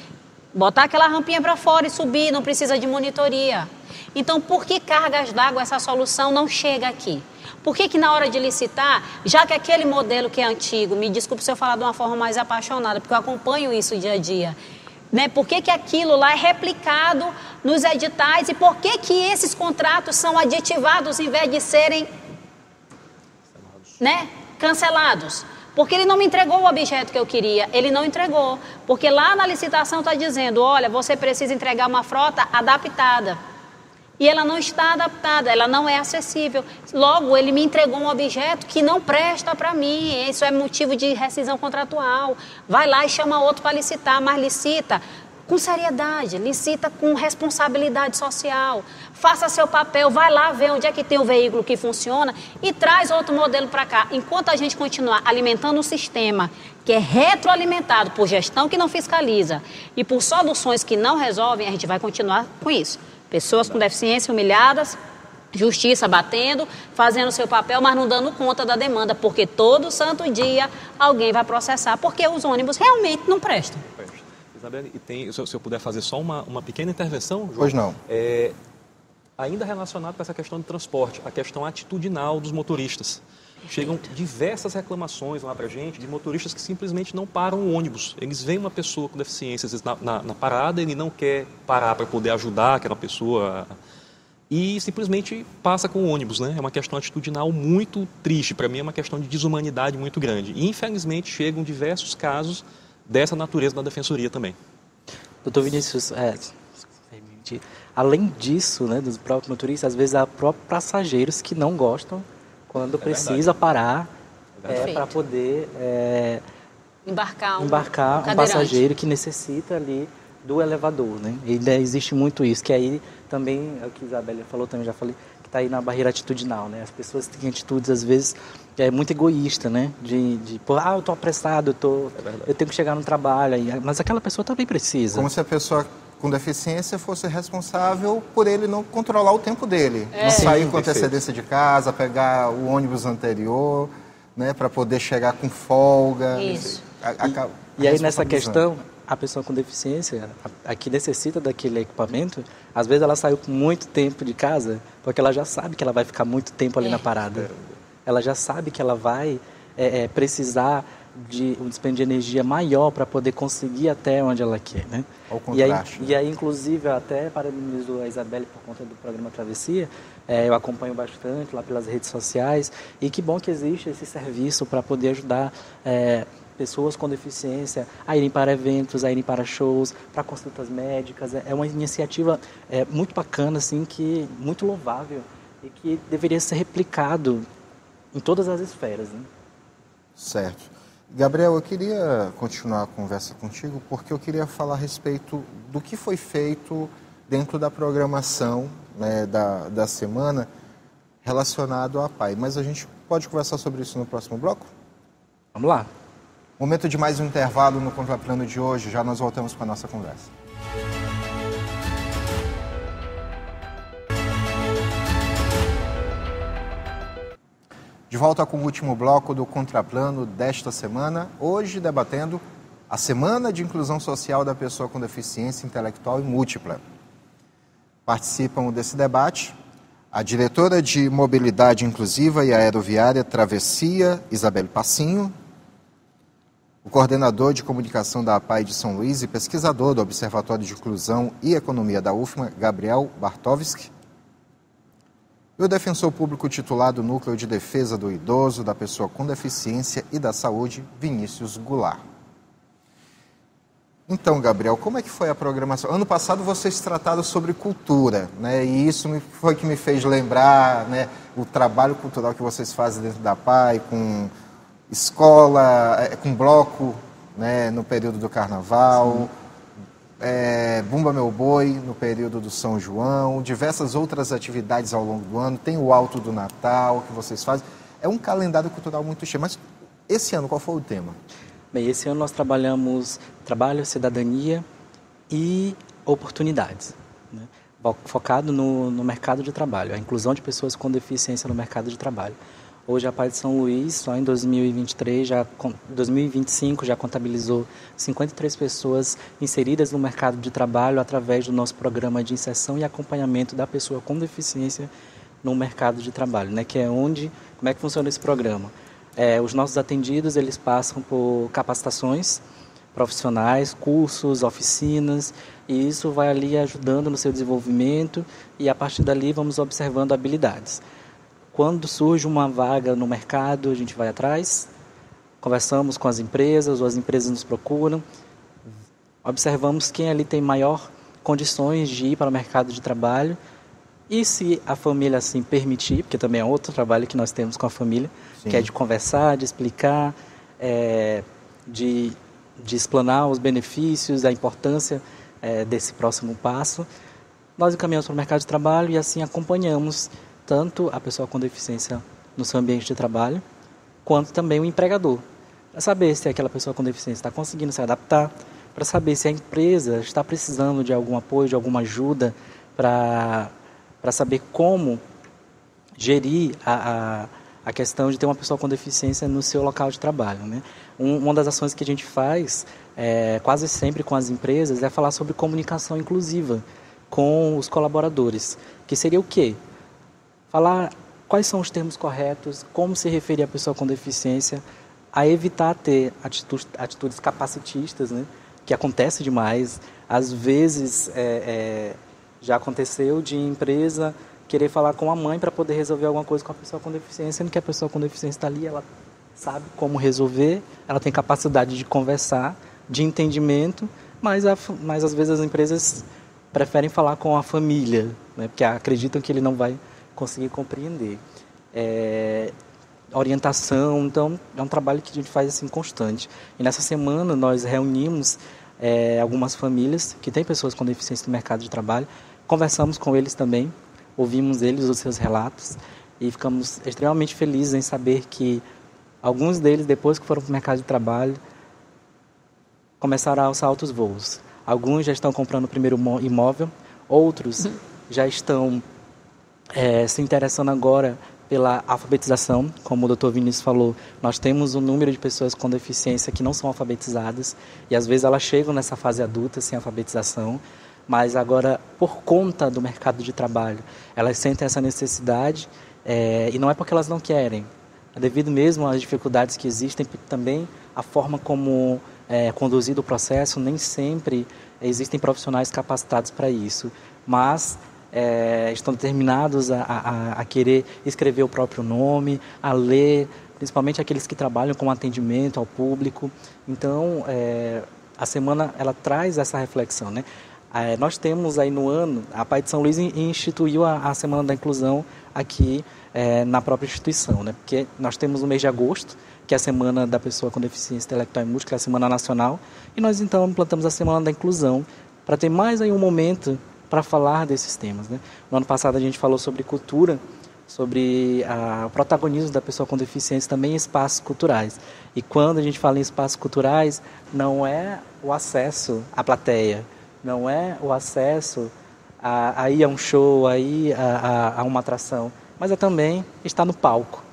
botar aquela rampinha para fora e subir, não precisa de monitoria. Então, por que cargas d'água essa solução não chega aqui? Por que na hora de licitar, já que aquele modelo que é antigo, me desculpe se eu falar de uma forma mais apaixonada, porque eu acompanho isso dia a dia, né? Por que aquilo lá é replicado nos editais e por que esses contratos são aditivados em vez de serem, né, cancelados? Porque ele não me entregou o objeto que eu queria, ele não entregou. Porque lá na licitação está dizendo, olha, você precisa entregar uma frota adaptada. e ela não está adaptada, ela não é acessível. Logo, ele me entregou um objeto que não presta para mim, isso é motivo de rescisão contratual. Vai lá e chama outro para licitar, mas licita com seriedade, licita com responsabilidade social, faça seu papel, vai lá ver onde é que tem o veículo que funciona e traz outro modelo para cá. Enquanto a gente continuar alimentando um sistema que é retroalimentado por gestão que não fiscaliza e por soluções que não resolvem, a gente vai continuar com isso. Pessoas com deficiência humilhadas, justiça batendo, fazendo seu papel, mas não dando conta da demanda, porque todo santo dia alguém vai processar, porque os ônibus realmente não prestam. Isabelle, e se eu puder fazer só uma pequena intervenção, João? Pois não. Ainda relacionado com essa questão de transporte, a questão atitudinal dos motoristas. Chegam diversas reclamações lá para a gente de motoristas que simplesmente não param o ônibus. Eles veem uma pessoa com deficiência às vezes, na parada, ele não quer parar para poder ajudar aquela pessoa e simplesmente passa com o ônibus, né? É uma questão atitudinal muito triste. Para mim é uma questão de desumanidade muito grande. E infelizmente chegam diversos casos dessa natureza na defensoria também. Doutor Vinícius, além disso, né, dos próprios motoristas, às vezes há próprios passageiros que não gostam quando precisa parar para poder embarcar um passageiro que necessita ali do elevador, né? E ainda existe muito isso, que aí também, é o que a Isabelle falou, também já falei, que está aí na barreira atitudinal, né? As pessoas têm atitudes, às vezes, muito egoísta, né? Eu estou apressado, eu tenho que chegar no trabalho, mas aquela pessoa também precisa. Como se a pessoa com deficiência fosse responsável por ele não controlar o tempo dele. Não sair com antecedência de casa, pegar o ônibus anterior, né? Para poder chegar com folga. Isso. E aí, nessa questão, a pessoa com deficiência, a que necessita daquele equipamento, às vezes ela saiu com muito tempo de casa, porque ela já sabe que ela vai ficar muito tempo ali na parada. Ela já sabe que ela vai precisar de um dispêndio de energia maior para poder conseguir até onde ela quer, né? E aí, inclusive, eu até parabenizo a Isabelle por conta do programa Travessia. Eu acompanho bastante lá pelas redes sociais e que bom que existe esse serviço para poder ajudar pessoas com deficiência a irem para eventos, a irem para shows, para consultas médicas. É uma iniciativa muito bacana, assim, muito louvável e que deveria ser replicado em todas as esferas, né? Certo. Gabriel, eu queria continuar a conversa contigo porque eu queria falar a respeito do que foi feito dentro da programação, né, da semana relacionado à PAI. Mas a gente pode conversar sobre isso no próximo bloco? Vamos lá. Momento de mais um intervalo no Contraplano de hoje. Já nós voltamos com a nossa conversa. De volta com o último bloco do Contraplano desta semana, hoje debatendo a Semana de Inclusão Social da Pessoa com Deficiência Intelectual e Múltipla. Participam desse debate a diretora de Mobilidade Inclusiva e Aeroviária Travessia, Isabelle Passinho, o coordenador de comunicação da APAI de São Luís e pesquisador do Observatório de Inclusão e Economia da UFMA, Gabriel Bartovski, e o defensor público titular do Núcleo de Defesa do Idoso, da Pessoa com Deficiência e da Saúde, Vinícius Goulart. Então, Gabriel, como é que foi a programação? Ano passado vocês trataram sobre cultura, né? E isso foi que me fez lembrar, né, o trabalho cultural que vocês fazem dentro da PAI, com escola, com bloco, né, no período do Carnaval, Bumba Meu Boi no período do São João, diversas outras atividades ao longo do ano, tem o Alto do Natal que vocês fazem. É um calendário cultural muito cheio. Mas esse ano, qual foi o tema? Bem, esse ano nós trabalhamos trabalho, cidadania e oportunidades, né? Focado no mercado de trabalho, a inclusão de pessoas com deficiência no mercado de trabalho. Hoje a PAI de São Luís, só em 2025, já contabilizou 53 pessoas inseridas no mercado de trabalho através do nosso programa de inserção e acompanhamento da pessoa com deficiência no mercado de trabalho, né? Que é como é que funciona esse programa? Os nossos atendidos, eles passam por capacitações profissionais, cursos, oficinas, e isso vai ali ajudando no seu desenvolvimento e a partir dali vamos observando habilidades. Quando surge uma vaga no mercado, a gente vai atrás, conversamos com as empresas, ou as empresas nos procuram, observamos quem ali tem maior condições de ir para o mercado de trabalho E se a família assim permitir, porque também é outro trabalho que nós temos com a família, Sim. que é de conversar, de explicar, de explanar os benefícios, a importância desse próximo passo, nós encaminhamos para o mercado de trabalho e assim acompanhamos tanto a pessoa com deficiência no seu ambiente de trabalho, quanto também o empregador, para saber se aquela pessoa com deficiência está conseguindo se adaptar, para saber se a empresa está precisando de algum apoio, de alguma ajuda, para saber como gerir a questão de ter uma pessoa com deficiência no seu local de trabalho, né? Uma das ações que a gente faz, quase sempre com as empresas, é falar sobre comunicação inclusiva com os colaboradores, que seria o quê? Falar quais são os termos corretos, como se referir à pessoa com deficiência, a evitar ter atitudes capacitistas, né? Que acontece demais. Às vezes, já aconteceu de empresa querer falar com a mãe para poder resolver alguma coisa com a pessoa com deficiência, sendo que a pessoa com deficiência está ali, ela sabe como resolver, ela tem capacidade de conversar, de entendimento, mas às vezes as empresas preferem falar com a família, né? Porque acreditam que ele não vai conseguir compreender. Orientação, então é um trabalho que a gente faz assim constante. E nessa semana nós reunimos algumas famílias que têm pessoas com deficiência no mercado de trabalho, conversamos com eles também, ouvimos eles, os seus relatos, e ficamos extremamente felizes em saber que alguns deles, depois que foram para o mercado de trabalho, começaram a alçar altos voos. Alguns já estão comprando o primeiro imóvel, outros já estão se interessando agora pela alfabetização. Como o Dr. Vinícius falou, nós temos um número de pessoas com deficiência que não são alfabetizadas e às vezes elas chegam nessa fase adulta sem alfabetização, mas agora, por conta do mercado de trabalho, elas sentem essa necessidade e não é porque elas não querem, é devido mesmo às dificuldades que existem, também a forma como conduzido o processo, nem sempre existem profissionais capacitados para isso, mas estão determinados a querer escrever o próprio nome, a ler, principalmente aqueles que trabalham com atendimento ao público. Então, a semana ela traz essa reflexão, né? Nós temos aí no ano, a PAI de São Luís instituiu a Semana da Inclusão aqui na própria instituição, né? Porque nós temos o mês de agosto, que é a Semana da Pessoa com Deficiência Intelectual e Múltipla, que é a Semana Nacional, e nós então implantamos a Semana da Inclusão para ter mais aí um momento para falar desses temas, né? No ano passado a gente falou sobre cultura, sobre o protagonismo da pessoa com deficiência também em espaços culturais. E quando a gente fala em espaços culturais, não é o acesso à plateia, não é o acesso a ir a um show, a ir a uma atração, mas é também estar no palco,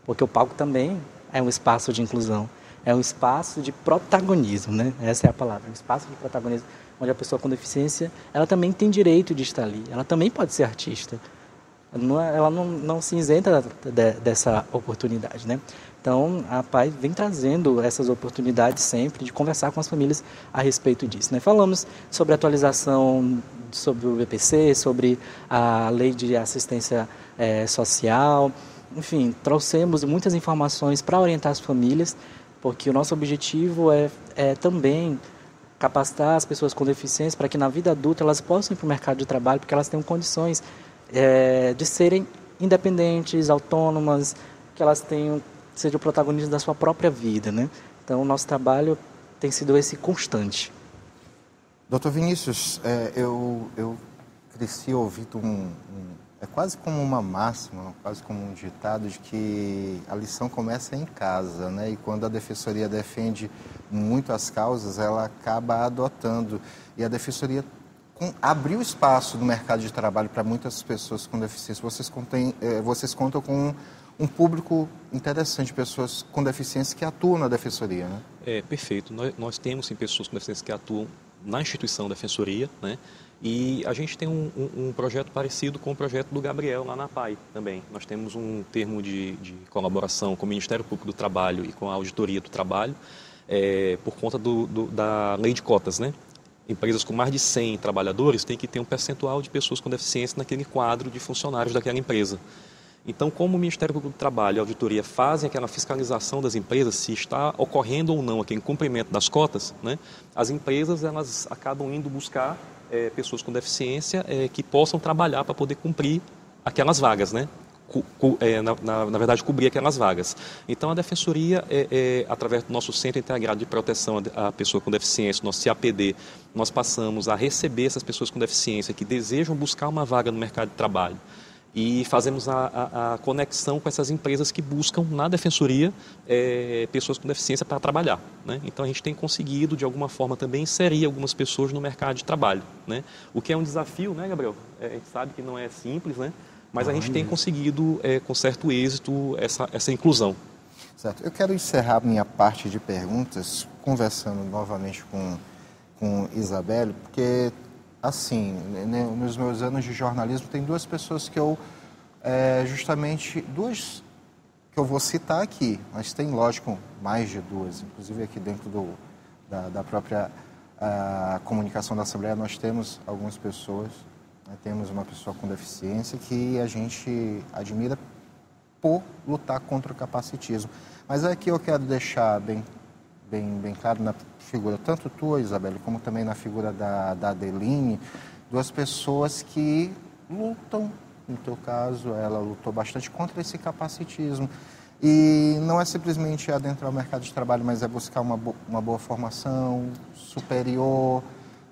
porque o palco também é um espaço de inclusão, é um espaço de protagonismo, né? Essa é a palavra, um espaço de protagonismo, onde a pessoa com deficiência, ela também tem direito de estar ali, ela também pode ser artista, ela não se isenta dessa oportunidade, né? Então, a PAI vem trazendo essas oportunidades sempre de conversar com as famílias a respeito disso, né? Falamos sobre a atualização sobre o BPC, sobre a lei de assistência social, enfim, trouxemos muitas informações para orientar as famílias, porque o nosso objetivo é também capacitar as pessoas com deficiência para que na vida adulta elas possam ir para o mercado de trabalho, porque elas tenham condições de serem independentes, autônomas, que elas sejam protagonistas da sua própria vida, né? Então, o nosso trabalho tem sido esse constante. Dr. Vinícius, eu cresci ouvindo é quase como uma máxima, quase como um ditado de que a lição começa em casa, né? E quando a Defensoria defende muito as causas, ela acaba adotando. E a Defensoria abriu espaço no mercado de trabalho para muitas pessoas com deficiência. Vocês contam com um público interessante, pessoas com deficiência que atuam na Defensoria, né? Perfeito. Nós temos sim pessoas com deficiência que atuam na instituição Defensoria, né? E a gente tem um projeto parecido com o projeto do Gabriel lá na PAI também. Nós temos um termo de colaboração com o Ministério Público do Trabalho e com a Auditoria do Trabalho por conta da lei de cotas, né? Empresas com mais de 100 trabalhadores têm que ter um percentual de pessoas com deficiência naquele quadro de funcionários daquela empresa. Então, como o Ministério Público do Trabalho e a Auditoria fazem aquela fiscalização das empresas, se está ocorrendo ou não aquele cumprimento das cotas, né, as empresas elas acabam indo buscar pessoas com deficiência que possam trabalhar para poder cumprir aquelas vagas, né? Na verdade, cobrir aquelas vagas. Então, a Defensoria, através do nosso Centro Integrado de Proteção à Pessoa com Deficiência, nosso CAPD, nós passamos a receber essas pessoas com deficiência que desejam buscar uma vaga no mercado de trabalho e fazemos a conexão com essas empresas que buscam na Defensoria pessoas com deficiência para trabalhar, né? Então, a gente tem conseguido, de alguma forma, também inserir algumas pessoas no mercado de trabalho, né? O que é um desafio, né, Gabriel? A gente sabe que não é simples, né? Mas a gente tem conseguido, com certo êxito, essa inclusão. Certo. Eu quero encerrar minha parte de perguntas conversando novamente com Isabelle, porque, assim, né, nos meus anos de jornalismo, tem duas pessoas que eu, duas que eu vou citar aqui, mas tem, lógico, mais de duas. Inclusive, aqui dentro da própria comunicação da Assembleia, nós temos algumas pessoas. Temos uma pessoa com deficiência que a gente admira por lutar contra o capacitismo. Mas aqui eu quero deixar bem claro na figura, tanto tua, Isabelle, como também na figura da Adeline, duas pessoas que lutam, no teu caso, ela lutou bastante contra esse capacitismo. E não é simplesmente adentrar o mercado de trabalho, mas é buscar uma boa formação superior,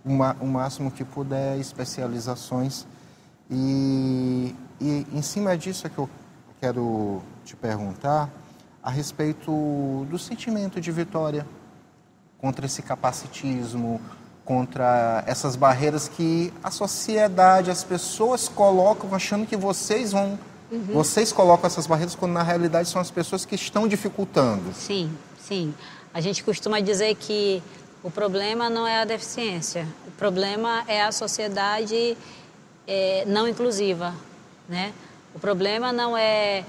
o máximo que puder, especializações. E em cima disso é que eu quero te perguntar a respeito do sentimento de vitória contra esse capacitismo, contra essas barreiras que a sociedade, as pessoas colocam achando que vocês vão... Vocês colocam essas barreiras quando na realidade são as pessoas que estão dificultando. Sim, sim. A gente costuma dizer que o problema não é a deficiência, o problema é a sociedade não inclusiva, né? O problema não é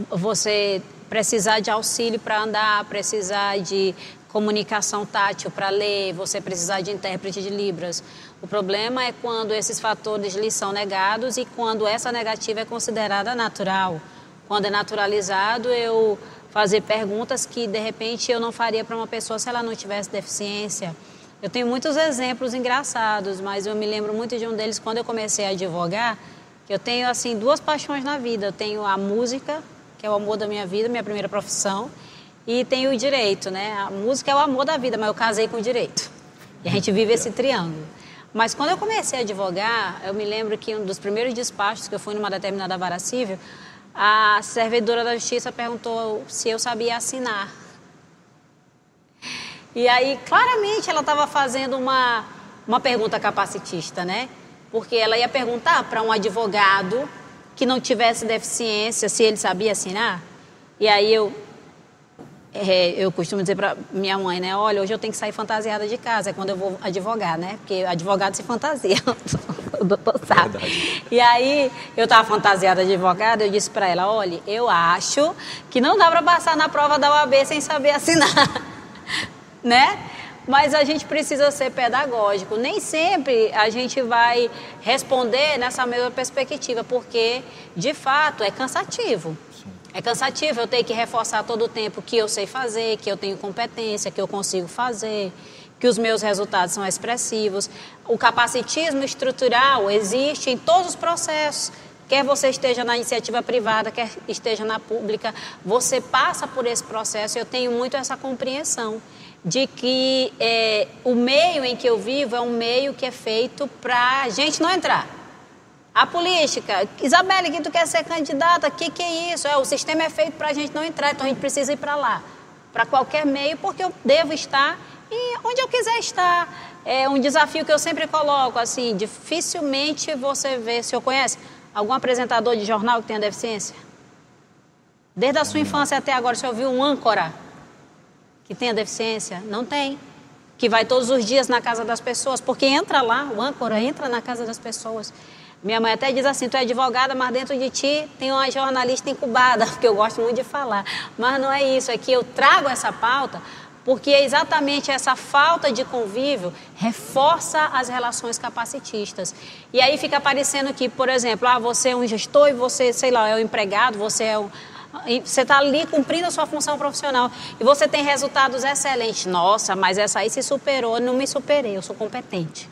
você precisar de auxílio para andar, precisar de comunicação tátil para ler, você precisar de intérprete de Libras. O problema é quando esses fatores lhes são negados e quando essa negativa é considerada natural. Quando é naturalizado, eu fazer perguntas que, de repente, eu não faria para uma pessoa se ela não tivesse deficiência. Eu tenho muitos exemplos engraçados, mas eu me lembro muito de um deles quando eu comecei a advogar, que eu tenho, assim, duas paixões na vida. Eu tenho a música, que é o amor da minha vida, minha primeira profissão, e tenho o direito, né? A música é o amor da vida, mas eu casei com o direito. E a gente vive esse triângulo. Mas quando eu comecei a advogar, eu me lembro que um dos primeiros despachos que eu fui numa determinada vara civil, a servidora da justiça perguntou se eu sabia assinar. E aí, claramente, ela estava fazendo uma pergunta capacitista, né? Porque ela ia perguntar para um advogado que não tivesse deficiência se ele sabia assinar. E aí eu costumo dizer para minha mãe, né? Olha, hoje eu tenho que sair fantasiada de casa, é quando eu vou advogar, né? Porque advogado se fantasia, o doutor sabe. E aí, eu estava fantasiada de advogada, eu disse para ela, olha, eu acho que não dá para passar na prova da OAB sem saber assinar, né? Mas a gente precisa ser pedagógico. Nem sempre a gente vai responder nessa mesma perspectiva, porque, de fato, é cansativo. É cansativo eu ter que reforçar todo o tempo que eu sei fazer, que eu tenho competência, que eu consigo fazer, que os meus resultados são expressivos. O capacitismo estrutural existe em todos os processos. Quer você esteja na iniciativa privada, quer esteja na pública, você passa por esse processo. Eu tenho muito essa compreensão de que o meio em que eu vivo é um meio que é feito para a gente não entrar. A política, Isabelle, que tu quer ser candidata, que é isso? O sistema é feito para a gente não entrar, então a gente precisa ir para lá, para qualquer meio, porque eu devo estar onde eu quiser estar. É um desafio que eu sempre coloco, assim, dificilmente você vê, se eu conhece algum apresentador de jornal que tenha deficiência? Desde a sua infância até agora, você ouviu um âncora que tenha deficiência? Não tem. Que vai todos os dias na casa das pessoas, porque entra lá, o âncora entra na casa das pessoas. Minha mãe até diz assim, tu é advogada, mas dentro de ti tem uma jornalista incubada, porque eu gosto muito de falar. Mas não é isso, é que eu trago essa pauta porque exatamente essa falta de convívio reforça as relações capacitistas. E aí fica parecendo que, por exemplo, você é um gestor e você, sei lá, é um empregado, você está ali cumprindo a sua função profissional e você tem resultados excelentes. Nossa, mas essa aí se superou, não me superei, eu sou competente.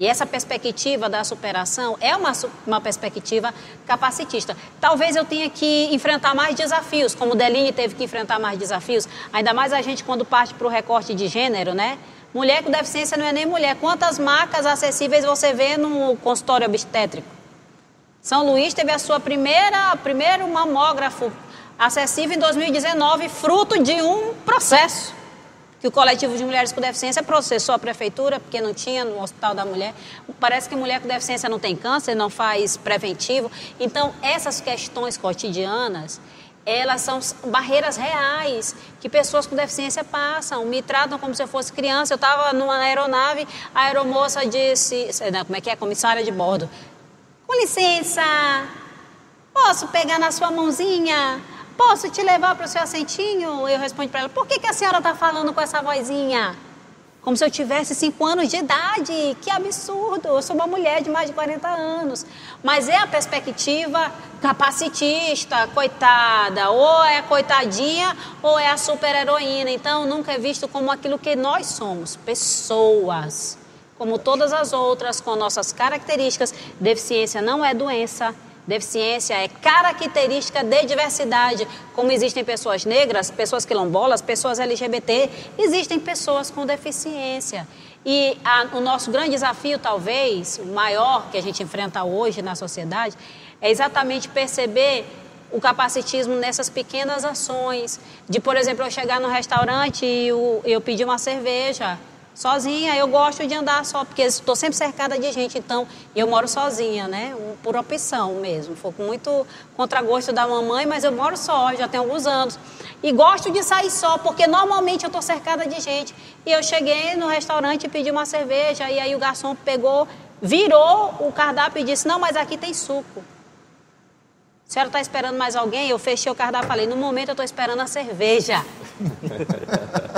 E essa perspectiva da superação é uma perspectiva capacitista. Talvez eu tenha que enfrentar mais desafios, como o Deline teve que enfrentar mais desafios, ainda mais a gente quando parte para o recorte de gênero, né? Mulher com deficiência não é nem mulher. Quantas marcas acessíveis você vê no consultório obstétrico? São Luís teve a sua primeiro mamógrafo acessível em 2019, fruto de um processo que o coletivo de mulheres com deficiência processou a prefeitura, porque não tinha no Hospital da Mulher. Parece que mulher com deficiência não tem câncer, não faz preventivo. Então, essas questões cotidianas, elas são barreiras reais que pessoas com deficiência passam, me tratam como se eu fosse criança. Eu estava numa aeronave, a aeromoça disse, como é que é, comissária de bordo, com licença, posso pegar na sua mãozinha? Posso te levar para o seu assentinho? Eu respondo para ela, por que a senhora está falando com essa vozinha? Como se eu tivesse 5 anos de idade. Que absurdo, eu sou uma mulher de mais de 40 anos. Mas é a perspectiva capacitista, coitada, ou é a coitadinha ou é a super-heroína. Então, nunca é visto como aquilo que nós somos, pessoas. Como todas as outras, com nossas características. Deficiência não é doença. Deficiência é característica de diversidade. Como existem pessoas negras, pessoas quilombolas, pessoas LGBT, existem pessoas com deficiência. E o nosso grande desafio, talvez, o maior que a gente enfrenta hoje na sociedade, é exatamente perceber o capacitismo nessas pequenas ações. De, por exemplo, eu chegar no restaurante e eu pedir uma cerveja sozinha. Eu gosto de andar só, porque estou sempre cercada de gente, então eu moro sozinha, né? Por opção mesmo. Foi com muito contragosto da mamãe, mas eu moro só, já tenho alguns anos. E gosto de sair só, porque normalmente eu estou cercada de gente. E eu cheguei no restaurante e pedi uma cerveja, e aí o garçom pegou, virou o cardápio e disse, não, mas aqui tem suco. A senhora está esperando mais alguém? Eu fechei o cardápio e falei, no momento eu estou esperando a cerveja.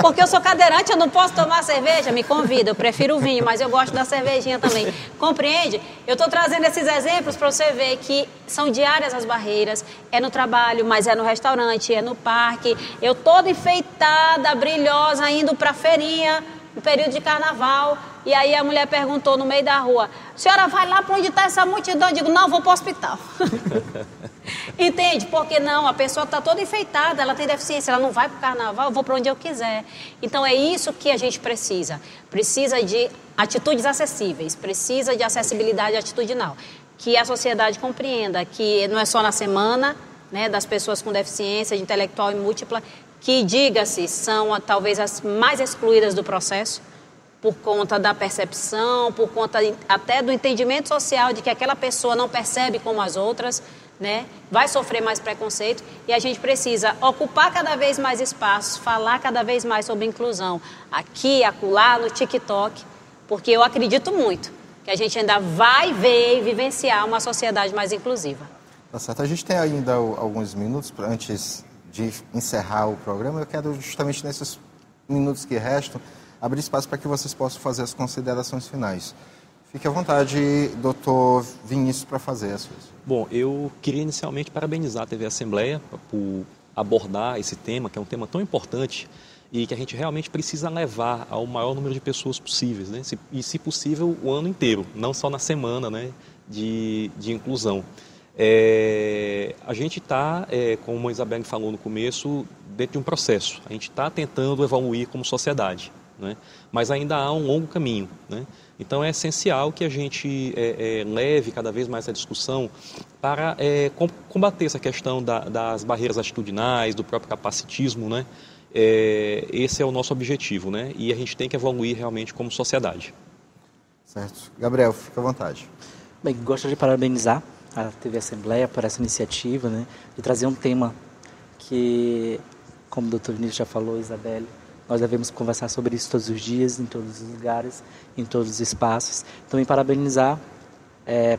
Porque eu sou cadeirante, eu não posso tomar cerveja? Me convida, eu prefiro o vinho, mas eu gosto da cervejinha também. Compreende? Eu estou trazendo esses exemplos para você ver que são diárias as barreiras. É no trabalho, mas é no restaurante, é no parque. Eu toda enfeitada, brilhosa, indo para a feirinha, no período de carnaval. E aí a mulher perguntou no meio da rua, senhora vai lá para onde está essa multidão? Eu digo, não, vou para o hospital. Entende? Porque não, a pessoa está toda enfeitada, ela tem deficiência, ela não vai para o carnaval, eu vou para onde eu quiser. Então é isso que a gente precisa. Precisa de atitudes acessíveis, precisa de acessibilidade atitudinal. Que a sociedade compreenda que não é só na semana, né, das pessoas com deficiência, de intelectual e múltipla, que, diga-se, são talvez as mais excluídas do processo, por conta da percepção, por conta até do entendimento social de que aquela pessoa não percebe como as outras, né? Vai sofrer mais preconceito e a gente precisa ocupar cada vez mais espaços, falar cada vez mais sobre inclusão, aqui, acolá, no TikTok, porque eu acredito muito que a gente ainda vai ver e vivenciar uma sociedade mais inclusiva. Tá certo, a gente tem ainda alguns minutos antes de encerrar o programa. Eu quero justamente nesses minutos que restam abrir espaço para que vocês possam fazer as considerações finais. Fique à vontade, doutor Vinícius, para fazer as suas. Bom, eu queria inicialmente parabenizar a TV Assembleia por abordar esse tema, que é um tema tão importante e que a gente realmente precisa levar ao maior número de pessoas possíveis, né? E, se possível, o ano inteiro, não só na semana, né, de inclusão. A gente está, como a Isabelle falou no começo, dentro de um processo. A gente está tentando evoluir como sociedade, né? Mas ainda há um longo caminho, né? Então é essencial que a gente leve cada vez mais a discussão para combater essa questão das barreiras atitudinais, do próprio capacitismo, né? Esse é o nosso objetivo, né? E a gente tem que evoluir realmente como sociedade. Certo. Gabriel, fica à vontade. Bem, gostaria de parabenizar a TV Assembleia por essa iniciativa, né, de trazer um tema que, como o doutor Vinícius já falou, Isabelle, nós devemos conversar sobre isso todos os dias, em todos os lugares, em todos os espaços. Também parabenizar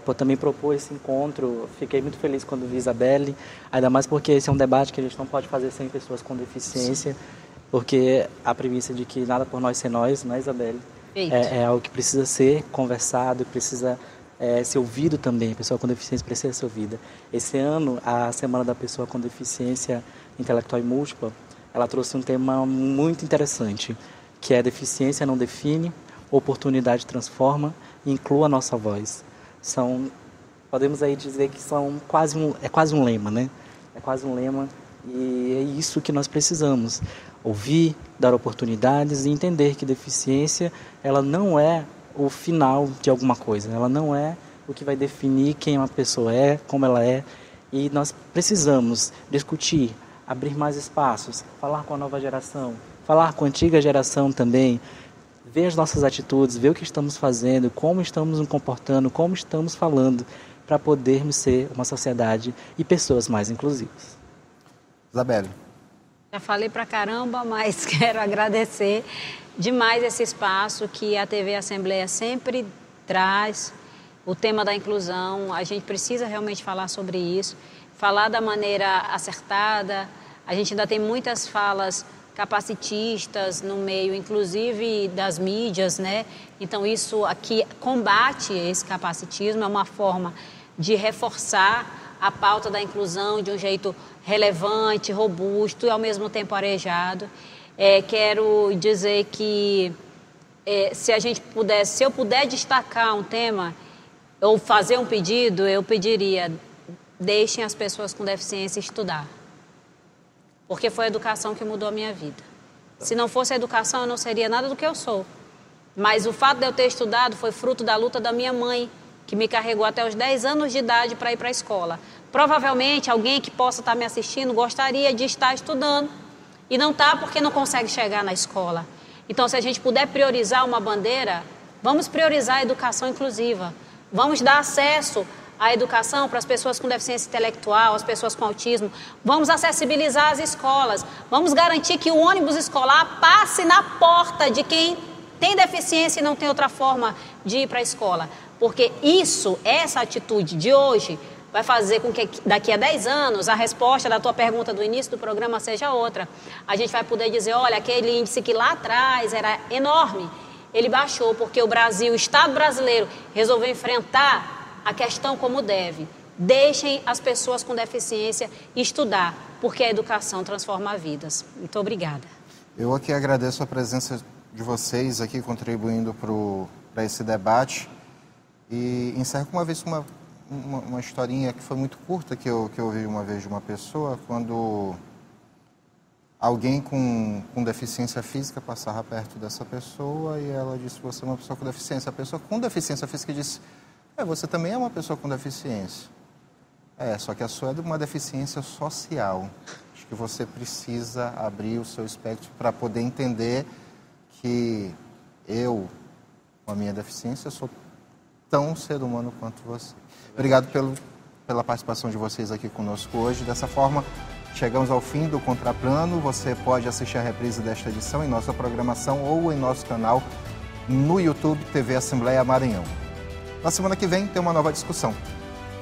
por também propor esse encontro. Fiquei muito feliz quando vi Isabelle, ainda mais porque esse é um debate que a gente não pode fazer sem pessoas com deficiência, porque a premissa de que nada por nós sem nós, não é, Isabelle? É algo que precisa ser conversado, precisa ser ouvido também. A pessoa com deficiência precisa ser ouvida. Esse ano, a Semana da Pessoa com Deficiência Intelectual e Múltipla, ela trouxe um tema muito interessante, que é deficiência não define, oportunidade transforma e inclua a nossa voz. Podemos aí dizer que é quase um lema, né? É quase um lema e é isso que nós precisamos. Ouvir, dar oportunidades e entender que deficiência, ela não é o final de alguma coisa, ela não é o que vai definir quem uma pessoa é, como ela é, e nós precisamos discutir, abrir mais espaços, falar com a nova geração, falar com a antiga geração também, ver as nossas atitudes, ver o que estamos fazendo, como estamos nos comportando, como estamos falando, para podermos ser uma sociedade e pessoas mais inclusivas. Isabelle. Já falei pra caramba, mas quero agradecer demais esse espaço que a TV Assembleia sempre traz, o tema da inclusão. A gente precisa realmente falar sobre isso, falar da maneira acertada. A gente ainda tem muitas falas capacitistas no meio, inclusive das mídias, né? Então isso aqui combate esse capacitismo, é uma forma de reforçar a pauta da inclusão de um jeito relevante, robusto e ao mesmo tempo arejado. Quero dizer que se eu puder destacar um tema ou fazer um pedido, eu pediria: deixem as pessoas com deficiência estudar. Porque foi a educação que mudou a minha vida. Se não fosse a educação, eu não seria nada do que eu sou. Mas o fato de eu ter estudado foi fruto da luta da minha mãe, que me carregou até os 10 anos de idade para ir para a escola. Provavelmente alguém que possa estar me assistindo gostaria de estar estudando e não está porque não consegue chegar na escola. Então, se a gente puder priorizar uma bandeira, vamos priorizar a educação inclusiva. Vamos dar acesso à educação para as pessoas com deficiência intelectual, as pessoas com autismo. Vamos acessibilizar as escolas. Vamos garantir que o ônibus escolar passe na porta de quem tem deficiência e não tem outra forma de ir para a escola. Porque essa atitude de hoje vai fazer com que daqui a 10 anos a resposta da tua pergunta do início do programa seja outra. A gente vai poder dizer: olha, aquele índice que lá atrás era enorme, ele baixou porque o Brasil, o Estado brasileiro, resolveu enfrentar a questão como deve. Deixem as pessoas com deficiência estudar, porque a educação transforma vidas. Muito obrigada. Eu aqui agradeço a presença de vocês aqui contribuindo para esse debate e encerro com uma historinha que foi muito curta que eu ouvi uma vez de uma pessoa, quando alguém com deficiência física passava perto dessa pessoa e ela disse: você é uma pessoa com deficiência. A pessoa com deficiência física disse: você também é uma pessoa com deficiência. Só que a sua é de uma deficiência social. Acho que você precisa abrir o seu espectro para poder entender que eu, com a minha deficiência, sou tão ser humano quanto você. Obrigado pela participação de vocês aqui conosco hoje. Dessa forma, chegamos ao fim do Contraplano. Você pode assistir a reprise desta edição em nossa programação ou em nosso canal no YouTube TV Assembleia Maranhão. Na semana que vem tem uma nova discussão.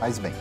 Faz bem.